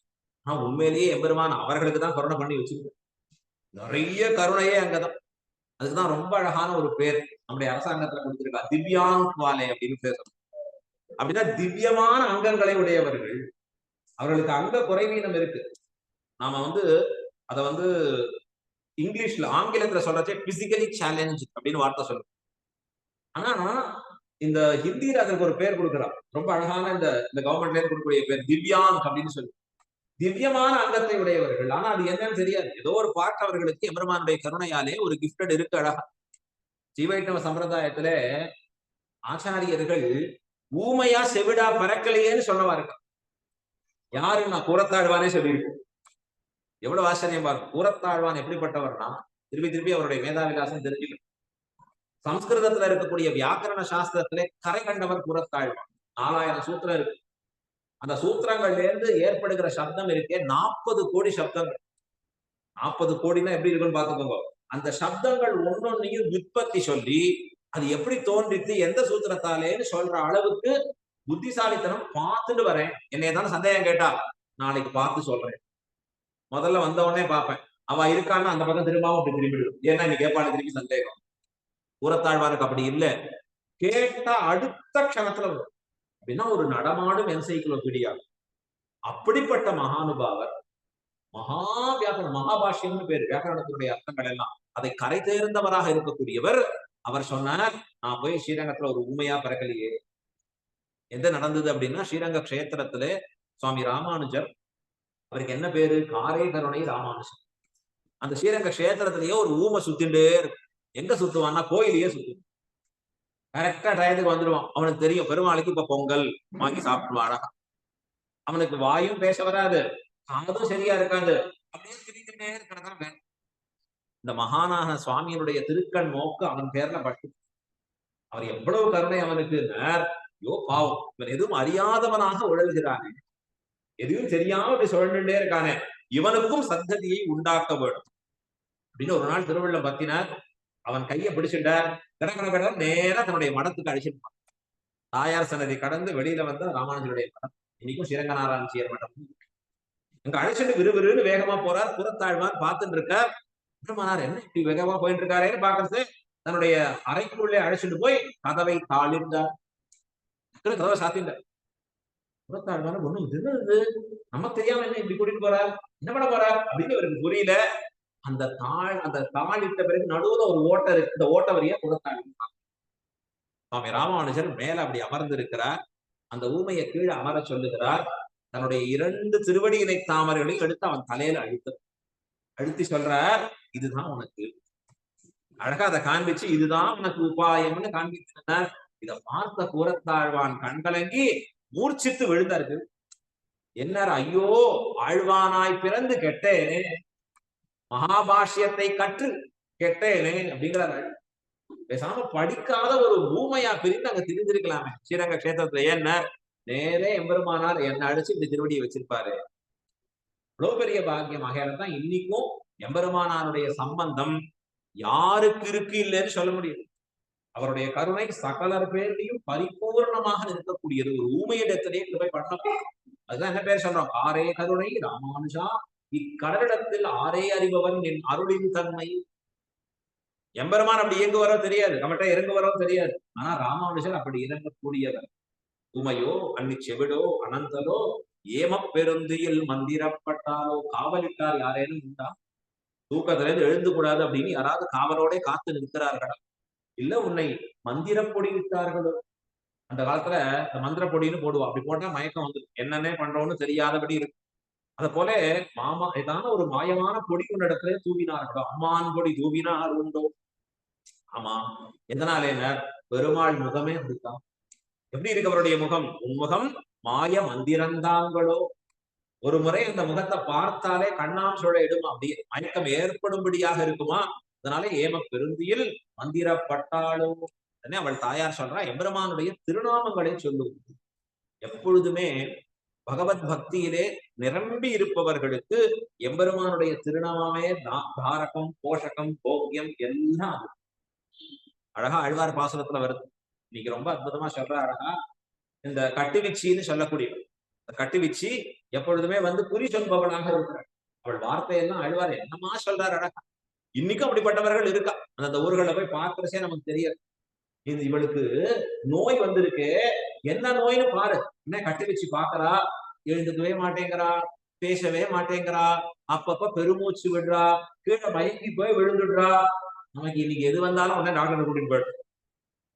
ஆனா உண்மையிலேயே எம்பெருமான் அவர்களுக்கு தான் கருணை பண்ணி வச்சிருக்கு. நிறைய கருணையே அங்கதான். அதுக்குதான் ரொம்ப அழகான ஒரு பேர் நம்முடைய அரசாங்கத்துல கொடுத்திருக்கா, திவ்யாங்க்வாலே அப்படின்னு பேர். அப்படின்னா திவ்யமான அங்கங்களை உடையவர்கள். அவர்களுக்கு அங்க குறைவீனம் இருக்கு. நாம அத இங்கிலீஷ்ல ஆங்கிலத்துல சொல்றச்சே பிசிக்கலி சேலஞ்ச் அப்படின்னு வார்த்தை சொல்லுவோம். ஆனா இந்த ஹிந்தியில அதற்கு ஒரு பேர் கொடுக்குறான், ரொம்ப அழகான இந்த கவர்மெண்ட்ல கொடுக்கக்கூடிய பேர் திவ்யாங் அப்படின்னு சொல்லி. திவ்யமான அங்கத்தை உடையவர்கள். ஆனா அது என்னன்னு தெரியாது, ஏதோ ஒரு பாட்டு அவர்களுக்கு எம்பெருமானுடைய கருணையாலே ஒரு கிஃப்டட் இருக்கு அழகா. சீவைஷ்ணவ சம்பிரதாயத்துல ஆச்சாரியர்கள் ஊமையா செவிடா பறக்கலையேன்னு சொன்னவார்கள். யாரு? நான் கூறத்தாழ்வானே சொல்லியிருக்கேன். எவ்வளவு ஆச்சரியம் பாருங்க. கூறத்தாழ்வான் எப்படிப்பட்டவர்னா திருப்பி திருப்பி அவருடைய மேதாவிலாசம் தெரிஞ்சுக்கணும். சம்ஸ்கிருதத்துல இருக்கக்கூடிய வியாக்கரண சாஸ்திரத்திலே கரை கண்டவர் கூறத்தாழ்வான். 4000 சூத்திரம் இருக்கு. அந்த சூத்திரங்கள்ல இருந்து ஏற்படுகிற சப்தம் இருக்கே 40 கோடி சப்தங்கள். 40 கோடினா எப்படி இருக்குன்னு பாத்துக்கோங்க. அந்த சப்தங்கள் ஒன்னொன்னையும் விற்பத்தி சொல்லி அது எப்படி தோன்றித்து எந்த சூத்திரத்தாலேன்னு சொல்ற அளவுக்கு புத்திசாலித்தனம் பார்த்துட்டு வரேன். என்னையதான சந்தேகம் கேட்டா நாளைக்கு பார்த்து சொல்றேன். முதல்ல வந்த உடனே பார்ப்பேன், அவ இருக்கான்னு அந்த பக்கம் திரும்பாவும் அப்படி திரும்பிடும். ஏன்னா நீ கேட்பாடு திரும்பி சந்தேகம். கூறத்தாழ்வாருக்கு அப்படி இல்லை, கேட்டா அடுத்த க்ஷணத்துல வரும். அப்படின்னா ஒரு நடமாடும் என்சைக்ளோபீடியா. அப்படிப்பட்ட மகானுபாவர், மகா வியாக்கரணம், மகாபாஷ்யம்னு பேரு, வியாக்கரணத்தினுடைய அர்த்தங்கள் எல்லாம் அதை கரை தேர்ந்தவராக இருக்கக்கூடியவர். அவர் சொன்னார், நான் போய் ஸ்ரீரங்கத்துல ஒரு உண்மையா பிறக்கலையே. எந்த நடந்தது அப்படின்னா, ஸ்ரீரங்க கஷேத்திரத்துல சுவாமி ராமானுஜர், அவருக்கு என்ன பேரு? காரே கருணை ராமானுஜர். அந்த ஸ்ரீரங்க கஷேத்திரத்திலேயே ஒரு ஊமை சுத்திண்டே இருக்கும். எங்க சுத்துவான்னா கோயிலையே சுத்துவான். கரெக்டா டயத்துக்கு வந்துடுவான். அவனுக்கு தெரியும் பெருமாளுக்கு இப்ப பொங்கல் வாங்கி சாப்பிடுவான் அழகா. அவனுக்கு வாயும் பேச வராது, காதும் சரியா இருக்காது, அப்படியே திரிந்துட்டே இருக்கிறதான் வேணும். இந்த மகானாக சுவாமியினுடைய திருக்கண் நோக்கு அவன் பேர்ல பட்டு. அவர் எவ்வளவு கருணை அவனுக்கு. ஐயோ பாவம், இவன் எதுவும் அறியாதவனாக உழல்கிறானே, எதுவும் தெரியாம இப்படி சுழண்டுட்டே இருக்கானே, இவனுக்கும் சந்ததியை உண்டாக்க வேண்டும் அப்படின்னு ஒரு நாள் திருவள்ளுவர் பத்தினார். அவன் கையை பிடிச்சிட்டார், கடற்கரை நேரா தன்னுடைய மடத்துக்கு அழிச்சிருப்பான். தாயார் சன்னதி கடந்து வெளியில வந்த ராமானுஜருடைய மடம், இன்னைக்கும் ஸ்ரீரங்கநாராயண மடம். அங்க அழைச்சிட்டு விறுவிறுன்னு வேகமா போறார். புறத்தாழ்வான் பார்த்துட்டு இருக்கார். என்ன இப்படி வேகமா போயிட்டு இருக்காரேன்னு பாக்குறது, தன்னுடைய அறைக்குள்ளே அழைச்சிட்டு போய் கதவை தாளிர்ந்தார். கதவை சாத்திட்டார். புறத்தாழ்வான ஒண்ணும் இது நமக்கு தெரியாம என்ன இப்படி கூட்டிட்டு போறார், என்ன பண்ண போறார் அப்படின்னு அவருக்கு புரியல. அந்த தாளிட்ட பிறகு நடுவுல ஒரு ஓட்டை இருக்கு. இந்த ஓட்ட வழியா புறத்தாழ் சுவாமி ராமானுஜர் மேல அப்படி அமர்ந்து இருக்கிறார். அந்த ஊமையை கீழே அமர சொல்லுகிறார். தன்னுடைய 2 திருவடியினை தாமரைகளையும் எடுத்து அவன் தலையில அழுத்தி சொல்றார், இதுதான் உனக்கு. அழகா அதை காண்பிச்சு இதுதான் உனக்கு உபாயம்னு காண்பித்தார். இதை பார்த்த கூரத்தாழ்வான் கண்கலங்கி மூர்ச்சித்து விழுந்தார்கள். என்ன, ஐயோ ஆழ்வானாய் பிறந்து கெட்டேனே, மகாபாஷ்யத்தை கற்று கெட்டேனே அப்படிங்கிறார்கள். பேசாம படிக்காத ஒரு ஊமையா பிரிந்து அங்க திரிந்திருக்கலாமே ஸ்ரீரங்க கஷேத்திரத்துல. ஏன்னா நேரே எம்பெருமானார் என்ன அடிச்சு இந்த திருவடியை வச்சிருப்பாரு. இவ்வளவு பெரிய பாக்கியம். ஆகையால்தான் இன்னைக்கும் எம்பெருமானாருடைய சம்பந்தம் யாருக்கு இருக்கு இல்லைன்னு சொல்ல முடியும். அவருடைய கருணை சகலர் பேர்லையும் பரிபூர்ணமாக இருக்கக்கூடியது. ஒரு ஊமையிடத்திலே கிருபை பண்ணணும். அதுதான் என்ன பேர் சொல்றோம், ஆரே கருணை ராமானுஜா இக்கடலிடத்தில் ஆரே அறிபவன் என் அருளின் தன்மை. எம்பெருமான் அப்படி இயங்குவரோ தெரியாது, நம்மகிட்ட இறங்குவரோ தெரியாது. ஆனா ராமானுஜர் அப்படி இறங்கக்கூடியவர். உமையோ அன்னி செவிடோ அனந்தலோ ஏம பெருந்தியில் மந்திரப்பட்டாலோ. காவலிட்டார் யாரேனும் உண்டா? தூக்கத்திலிருந்து எழுந்து கூடாது அப்படின்னு யாராவது காவலோட காத்து நிற்கிறார்களா? இல்ல உன்னை மந்திர பொடி விட்டார்களோ? அந்த காலத்துல இந்த மந்திர பொடின்னு போடுவோம். அப்படி போட்டா மயக்கம் வந்து என்னன்னே பண்றோம்னு தெரியாதபடி இருக்கு. அத போல மாமா ஏதான ஒரு மாயமான பொடி கொண்ட இடத்துல தூவினார்களோ. அம்மான் பொடி தூவினார் உண்டோ? ஆமா, எதனாலே பெருமாள் முகமே அப்படித்தான். எப்படி இருக்கு அவருடைய முகம்? உன்முகம் மாய மந்திரந்தாங்களோ. ஒரு முறை அந்த முகத்தை பார்த்தாலே கண்ணாம் சுழ இடுமா, அப்படியே மயக்கம் ஏற்படும்படியாக இருக்குமா. அதனால ஏம பெருந்தியில் மந்திரப்பட்டாளோ. அவள் தாயார் சொல்றா, எம்பெருமானுடைய திருநாமங்களை சொல்லும். எப்பொழுதுமே பகவத் பக்தியிலே நிரம்பி இருப்பவர்களுக்கு எம்பெருமானுடைய திருநாமமே தாரகம், போஷகம், போக்கியம் எல்லாம். அழகா ஆழ்வார் பாசுரத்துல வருது. இன்னைக்கு ரொம்ப அற்புதமா சொல்ற அழகா இந்த கட்டுவிச்சின்னு சொல்லக்கூடிய கட்டுவிச்சி எப்பொழுதுமே வந்து குறி சொல்பவளாக இருக்கிறார். அவள் வார்த்தையெல்லாம் ஆழ்வார் என்னமா சொல்றாரு அழகா. இன்னைக்கும் அப்படிப்பட்டவர்கள் இருக்கா. அந்த ஊர்களை போய் பார்க்கறச்சே நமக்கு தெரியாது. இது இவளுக்கு நோய் வந்திருக்கு, என்ன நோய்னு பாரு. என்ன கட்டுவிச்சி பாக்குறா, எழுந்துக்கவே மாட்டேங்கிறா, பேசவே மாட்டேங்கிறா, அப்பப்ப பெருமூச்சு விடுறா, கீழே மயங்கி போய் விழுந்துடுறா. நமக்கு இன்னைக்கு எது வந்தாலும் உடனே டாக்டர் கூட்டிட்டு போயிடும்.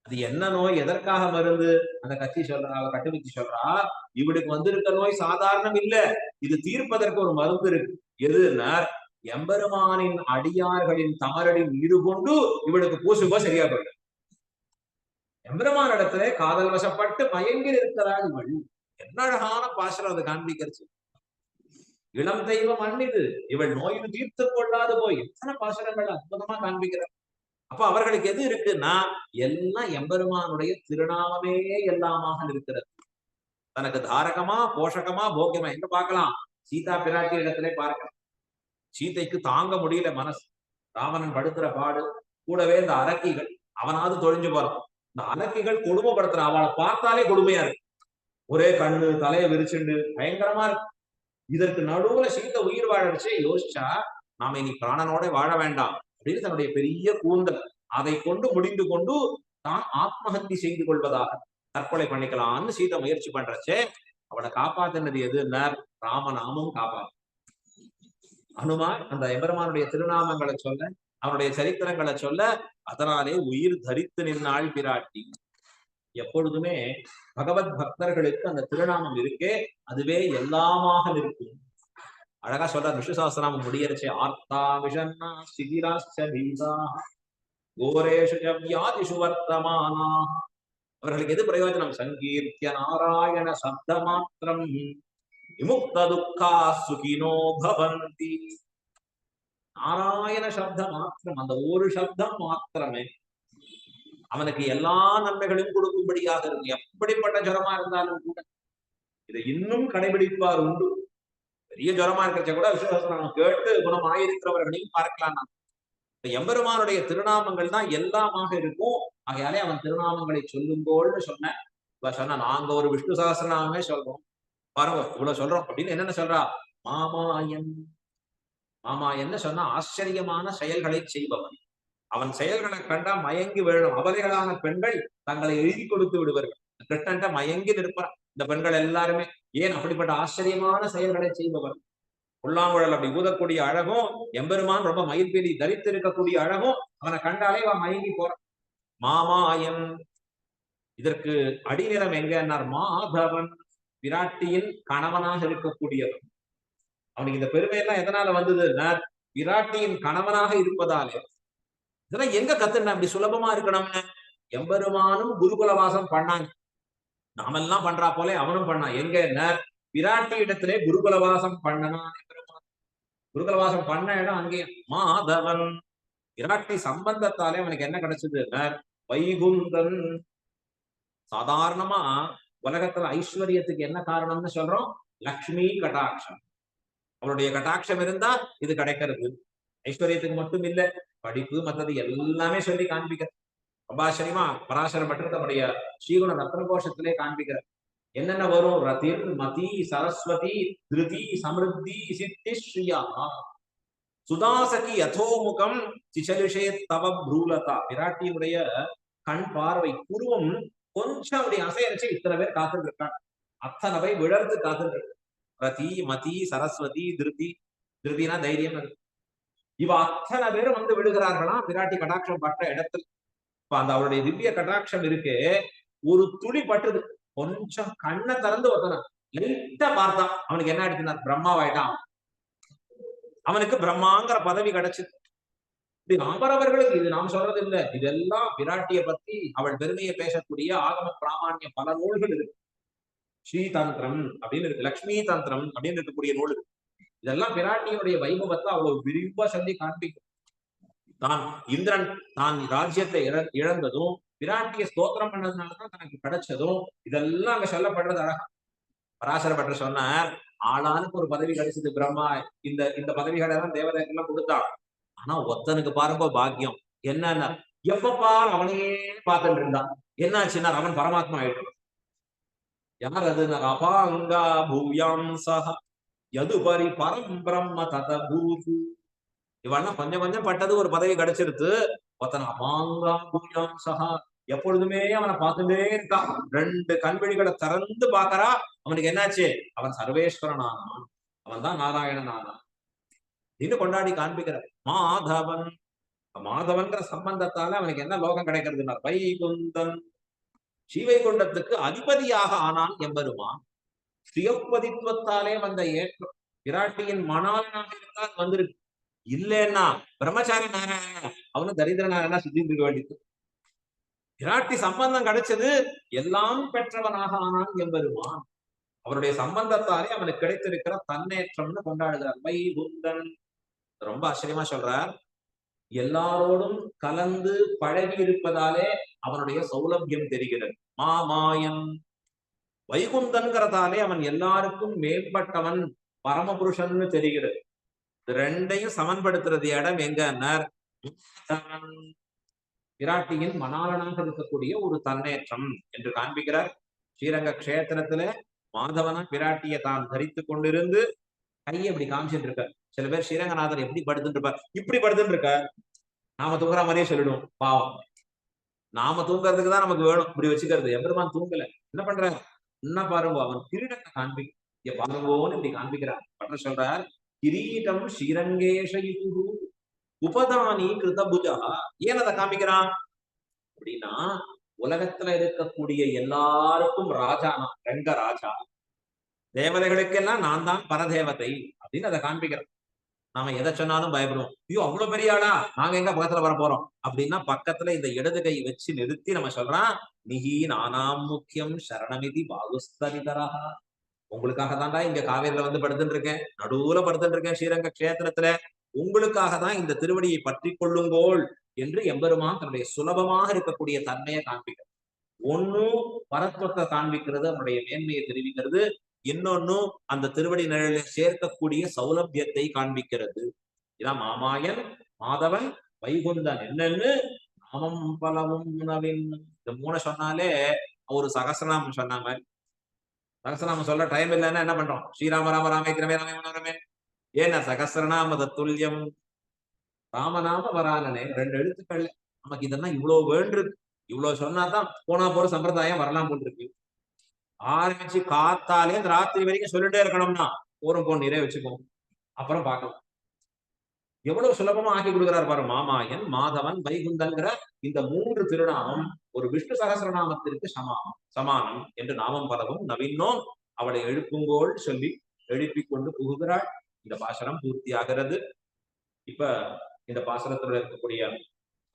அது என்ன நோய், எதற்காக மருந்து? அந்த கட்சி சொல்றா, அவ கட்டுவிச்சி சொல்றா, இவளுக்கு வந்திருக்க நோய் சாதாரணம் இல்ல, இது தீர்ப்பதற்கு ஒரு மருந்து இருக்கு. எதுன்னா எம்பெருமானின் அடியார்களின் தமரடின் ஈடுகொண்டு இவளுக்கு பூசும்போ சரியா போயிடும். எம்பெருமான இடத்துல காதல் வசப்பட்டு மயங்கி இருக்கிறாள் இவள். என்ன அழகான பாசுரம் அது காண்பிக்கிறது. இளம் தெய்வம் அன்னிது இவள் நோயும் தீர்த்து கொள்ளாது போய் எத்தனை பாசுரங்கள் அற்புதமா காண்பிக்கிறார். அப்ப அவர்களுக்கு எது இருக்குன்னா எல்லாம் எம்பெருமானுடைய திருநாமமே எல்லாமாக இருக்கிறது. தனக்கு தாரகமா, போஷகமா, போக்கியமா எங்க பார்க்கலாம்? சீதா பிராட்டி இடத்திலே பார்க்கலாம். சீதைக்கு தாங்க முடியல மனசு. ராவணன் படுத்துற பாடு, கூடவே இந்த அரக்கிகள், அவனாவது தொழிஞ்சு போறான். இந்த அரக்கிகள் கொடுமைப்படுத்துற, அவளை பார்த்தாலே கொடுமையா இருக்கு. ஒரே கண்ணு, தலையை விரிச்சுண்டு பயங்கரமா இருக்கு. இதற்கு நடுவுல சீதை உயிர் வாழடிச்சே யோசிச்சா, நாம இனி பிராணனோட வாழ வேண்டாம் அப்படின்னு தன்னுடைய பெரிய கூந்தல் அதை கொண்டு முடிந்து கொண்டு தான் ஆத்மஹத்தி செய்து கொள்வதாக தற்கொலை பண்ணிக்கலாம்னு சீதை முயற்சி பண்றச்சே அவனை காப்பாத்தினது எதுன்னா ராமநாமம் காப்பாத்து. அனுமார் அந்த எம்பெருமானுடைய திருநாமங்களை சொல்ல, அவனுடைய சரித்திரங்களை சொல்ல, அதனாலே உயிர் தரித்து நின்னாள் பிராட்டி. எப்பொழுதுமே பகவத் பக்தர்களுக்கு அந்த திருநாமம் இருக்கே, அதுவே எல்லாமாக இருக்கும். அழகா சொல்ற விஷ்ணு சஹஸ்ரநாமம் முடியறச்சே, ஆர்த்தா விஷன்னா சிதிராச்ச பீதா கோரேஷு வியாதிஷு வர்த்தமானா. அவர்களுக்கு எது பிரயோஜனம்? சங்கீர்த்திய நாராயண சப்த மாத்திரம் விமுக்த துக்கா சுகினோ பவந்தி. நாராயண சப்த மாத்திரம், அந்த ஒரு சப்தம் மாத்திரமே அவனுக்கு எல்லா நன்மைகளையும் கொடுக்கும்படியாக இருக்கும். எப்படிப்பட்ட ஜுரமா இருந்தாலும் கூட இதை இன்னும் கடைபிடிப்பார் உண்டு. பெரிய ஜுரமா இருக்கிறச்ச கூட விஷ்ணு சஹஸ்ரநாமம் கேட்டு குணமாயிருக்கிறவர்களையும் பார்க்கலாம். எம்பெருமானுடைய திருநாமங்கள் தான் எல்லாமாக இருக்கும். ஆகையாலே அவன் திருநாமங்களை சொல்லும்போது சொன்ன நாங்க ஒரு விஷ்ணு சஹஸ்ரநாமமே சொல்றோம் பாருங்க, இவ்வளவு சொல்றோம் அப்படின்னு என்னென்ன சொல்றா? மாமாயன். மாமாயன்னு சொன்னா ஆச்சரியமான செயல்களை செய்பவன். அவன் செயல்களை கண்டா மயங்கி விழணும். அபலைகளான பெண்கள் தங்களை எழுதி கொடுத்து விடுவார்கள். கிருஷ்ணன்ட்ட மயங்கி நிற்பார் இந்த பெண்கள் எல்லாருமே. ஏன் அப்படிப்பட்ட ஆச்சரியமான செயல்களை செய்பவர். புல்லாங்குழல் அப்படி ஊதக்கூடிய அழகும், எம்பெருமான் ரொம்ப மயில்பீலி தரித்து இருக்கக்கூடிய அழகும் அவனை கண்டாலே அவன் மயங்கி போறான். மாமாயன். இதற்கு அடிநிலம் எங்கன்னார்? மாதவன், விராட்டியின் கணவனாக இருக்கக்கூடியவன். அவனுக்கு இந்த பெருமையெல்லாம் எதனால வந்ததுன்னா விராட்டியின் கணவனாக இருப்பதாலே. இதெல்லாம் எங்க கத்துனா அப்படி சுலபமா இருக்கணும்னு? எம்பெருமானும் குருகுலவாசம் பண்ணாங்க. நாமெல்லாம் பண்றா போல அவனும் பண்ணான். எங்க விராட்டி இடத்திலே குருகுலவாசம் பண்ணனான். குருகுலவாசம் பண்ண இடம் அங்கே. மாதவன். விராட்டி சம்பந்தத்தாலே அவனுக்கு என்ன கிடைச்சது? வைகுந்தன். சாதாரணமா உலகத்துல ஐஸ்வர்யத்துக்கு என்ன காரணம்னு சொல்றோம்? லக்ஷ்மி கடாட்சம். அவருடைய கட்டாட்சம் இருந்தா இது கிடைக்கிறது. ஐஸ்வர்யத்துக்கு மட்டும் இல்ல, படிப்பு மற்றது எல்லாமே சொல்லி காண்பிக்கிற. ரொம்ப ஆச்சரியமா பராசர பட்டர் தம்முடைய ஸ்ரீகுண ரத்ன கோஷத்திலே காண்பிக்கிற. என்னென்ன வரும்? ரதிர், மதி, சரஸ்வதி, திருதி, சமிருத்தி, சித்தி, ஸ்ரீயா, சுதாசகி, யதோமுகம், சிச்சலிஷே தவ ப்ரூலதா. விராட்டியுடைய கண் பார்வை புருவம் கொஞ்சம் அப்படி அசையரிச்சு இத்தனை பேர் காத்துட்டு இருக்காங்க. அத்தனை பேர் விழர்ந்து காத்துட்டு இருக்கு. ரதி, மதி, சரஸ்வதி, திருதி. திருதினா தைரியம். இவ அத்தனை பேரும் வந்து விழுகிறார்களாம் விராட்டி கடாட்சம் பட்ட இடத்துல. இப்ப அந்த அவருடைய திவ்ய கடாட்சம் இருக்கு, ஒரு துளி பட்டுது. கொஞ்சம் கண்ணை திறந்து ஒருத்தன லைட்டா பார்த்தான். அவனுக்கு என்ன ஆயிடுச்சுன்னா பிரம்மாவாயிட்டான். அவனுக்கு பிரம்மாங்கிற பதவி கிடைச்சது. இது அவரவர்களுக்கு, இது நாம் சொல்றது இல்லை, இதெல்லாம் விராட்டியை பத்தி அவள் பெருமையை பேசக்கூடிய ஆகம பிராமான்யம் பல நூல்கள் இருக்கு. ஸ்ரீதந்திரம் அப்படின்னு இருக்கு, லக்ஷ்மி தந்திரம் அப்படின்னு இருக்கக்கூடிய நூல் இருக்கு. இதெல்லாம் விராட்டியுடைய வைபவத்தை அவ்வளவு விரிவா சொல்லி காண்பிக்கும். தான் இந்திரன் தான் ராஜ்யத்தை இழந்ததும் விராட்டிய ஸ்தோத்திரம் பண்ணதுனாலதான் தனக்கு கிடைச்சதும் இதெல்லாம் அங்க சொல்லப்படுறது அழகா. பராசர பட்டர் சொன்னார், ஆளானுக்கு ஒரு பதவி கிடைச்சது பிரம்மா. இந்த இந்த பதவிகளை எல்லாம் தேவதைக்கெல்லாம் கொடுத்தான். ஆனா ஒத்தனுக்கு பாருங்க பாக்கியம் என்னன்னா, எப்பப்பா அவனையே பார்த்துட்டு இருந்தான். என்னாச்சுன்னா அவன் பரமாத்மா ஆயிடும். யார் அது? அபாங்கா பூயாம் சஹ யதுபரி பரம் பிரம்ம ததபூது. இவெல்லாம் கொஞ்சம் கொஞ்சம் பட்டது ஒரு பதவி கிடைச்சிருது. ஒருத்தன் அபாங்கா பூயாம் சஹா, எப்பொழுதுமே அவனை பார்த்துட்டே இருக்கான். ரெண்டு கண்வெளிகளை திறந்து பாக்குறா. அவனுக்கு என்னாச்சு? அவன் சர்வேஸ்வரன் ஆனான், அவன் தான் நாராயணன் ஆனான். இன்னும் கொண்டாடி காண்பிக்கிற மாதவன். மாதவன்ற சம்பந்தத்தால அவனுக்கு என்ன லோகம் கிடைக்கிறதுனா வைகுந்தன். ஸ்ரீவைகுண்டத்துக்கு அதிபதியாக ஆனான் எம்பெருமான். சுயப்பதித்துவத்தாலே வந்த ஏற்றம். விராட்டியின் மணாளனாக இருந்தால் வந்திருக்கு. இல்லைன்னா பிரம்மச்சாரி நாராயணன் அவனும் தரித்திர நாராயணா சுத்திட்டு இருக்க வேண்டியது. விராட்டி சம்பந்தம் கிடைச்சது, எல்லாம் பெற்றவனாக ஆனான் எம்பெருமான். அவருடைய சம்பந்தத்தாலே அவனுக்கு கிடைத்திருக்கிற தன்னேற்றம்னு கொண்டாடுகிறார். வைகுந்தன். ரொம்ப ஆச்சரியமா சொல்றார். எல்லாரோடும் கலந்து பழகி இருப்பதாலே அவனுடைய சௌலபியம் தெரிகிறது. மாமாயன். வைகுந்தன்கிறதாலே அவன் எல்லாருக்கும் மேம்பட்டவன், பரமபுருஷன் தெரிகிறது. ரெண்டையும் சமன்படுத்துறது இடம் எங்கன்னா விராட்டியின் மணாளனாக இருக்கக்கூடிய ஒரு தன்னேற்றம் என்று காண்பிக்கிறார். ஸ்ரீரங்க கஷேத்திரத்துல மாதவன விராட்டியை தான் தரித்து கொண்டிருந்து கையை இப்படி காமிச்சுட்டு இருக்க. சில பேர் ஸ்ரீரங்கநாதர் எப்படி படுத்துட்டு இருப்பார், இப்படி படுத்துட்டு இருக்க. நாம தூங்குற மாதிரியே சொல்லிடுவோம். பாவம், நாம தூங்குறதுக்கு தான் நமக்கு வேணும் இப்படி வச்சுக்கிறது. எம்பெருமான் தூங்கல. என்ன பண்ற? என்ன பாருங்க, அவன் கிரீடத்தை காண்பிக்க பாருங்கோன்னு இப்படி காண்பிக்கிறார். பட்ட சொல்றார், கிரீடம் ஸ்ரீரங்கேஷ உபதானி கிருதபுஜா. ஏன் அதை காமிக்கிறான் அப்படின்னா, உலகத்துல இருக்கக்கூடிய எல்லாருக்கும் ராஜானா ரங்க ராஜா, தேவதைகளுக்கெல்லாம் நான் தான் பரதேவதை அப்படின்னு அதை காண்பிக்கிறேன். நாம எதை சொன்னாலும் பயப்படுவோம். ஐயோ அவ்வளவு பெரிய ஆளா, நாங்க எங்க பக்கத்துல வர போறோம் அப்படின்னா பக்கத்துல இந்த இடது கை வச்சு நிறுத்தி நம்ம சொல்றான், நிகி நானாம் முக்கியம் சரணமிதி பாகுஸ்தரிதரா. உங்களுக்காக தான்டா இங்க காவேரியில வந்து படுத்துட்டு இருக்கேன், நடுவுல படுத்துட்டு இருக்கேன் ஸ்ரீரங்க கஷேத்திரத்துல. உங்களுக்காக தான் இந்த திருவடியை பற்றி கொள்ளுங்கோள் என்று எம்பெருமான் தன்னுடைய சுலபமாக இருக்கக்கூடிய தன்மையை காண்பிக்கிறது. ஒன்னும் பரத்வத்தை காண்பிக்கிறது, அவனுடைய மேன்மையை தெரிவிக்கிறது. இன்னொன்னு அந்த திருவடி நிழலில் சேர்க்கக்கூடிய சௌலபியத்தை காண்பிக்கிறது. இதான் மாமாயன், மாதவன், வைகுந்தன் என்னன்னு நாமம் பலவும் உணவின். இந்த மூணு சொன்னாலே ஒரு சகசிரநாமம் சொன்ன மாதிரி. சகசிரநாமம் சொல்ல டைம் இல்லைன்னா என்ன பண்றோம்? ஸ்ரீராம ராம ராமே திரமே ராமே மனோரமே ஏன்னா சகசிரநாம தத்துல்யம் ராமநாம வரானனே 2 எழுத்துக்கள். நமக்கு இதெல்லாம் இவ்வளவு வேண்டிருக்கு. இவ்வளவு சொன்னாதான் போனா போற சம்பிரதாயம் வரலாம் போல் இருக்கு. ஆரம்பிச்சு காத்தாலே இந்த ராத்திரி வரைக்கும் சொல்லிட்டே இருக்கணும்னா போரும் போன் நிறைய வச்சுப்போம். அப்புறம் பார்க்கலாம். எவ்வளவு சுலபமா ஆக்கி கொடுக்கிறார் பாரு. மாமாயன், மாதவன், வைகுந்தன்கிற இந்த 3 திருநாமம் ஒரு விஷ்ணு சகசிரநாமத்திற்கு சமானம் என்று நாமம் பலவும் நவீனோம் அவளை எழுப்புங்கோள் சொல்லி எழுப்பிக் கொண்டு புகுகிறாள். இந்த பாசனம் பூர்த்தி ஆகிறது. இப்ப இந்த பாசனத்துல இருக்கக்கூடிய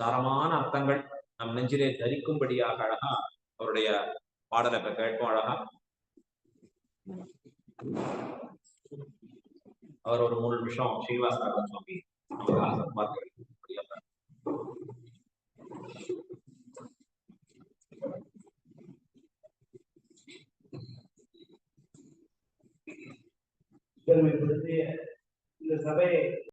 தரமான அர்த்தங்கள் நம் நெஞ்சிலே தரிக்கும்படியாக அழகா அவருடைய பாடலை இப்ப கேட்போம். அழகா அவர் ஒரு 3 நிமிஷம் ஸ்ரீனிவாச சுவாமி இந்த சபை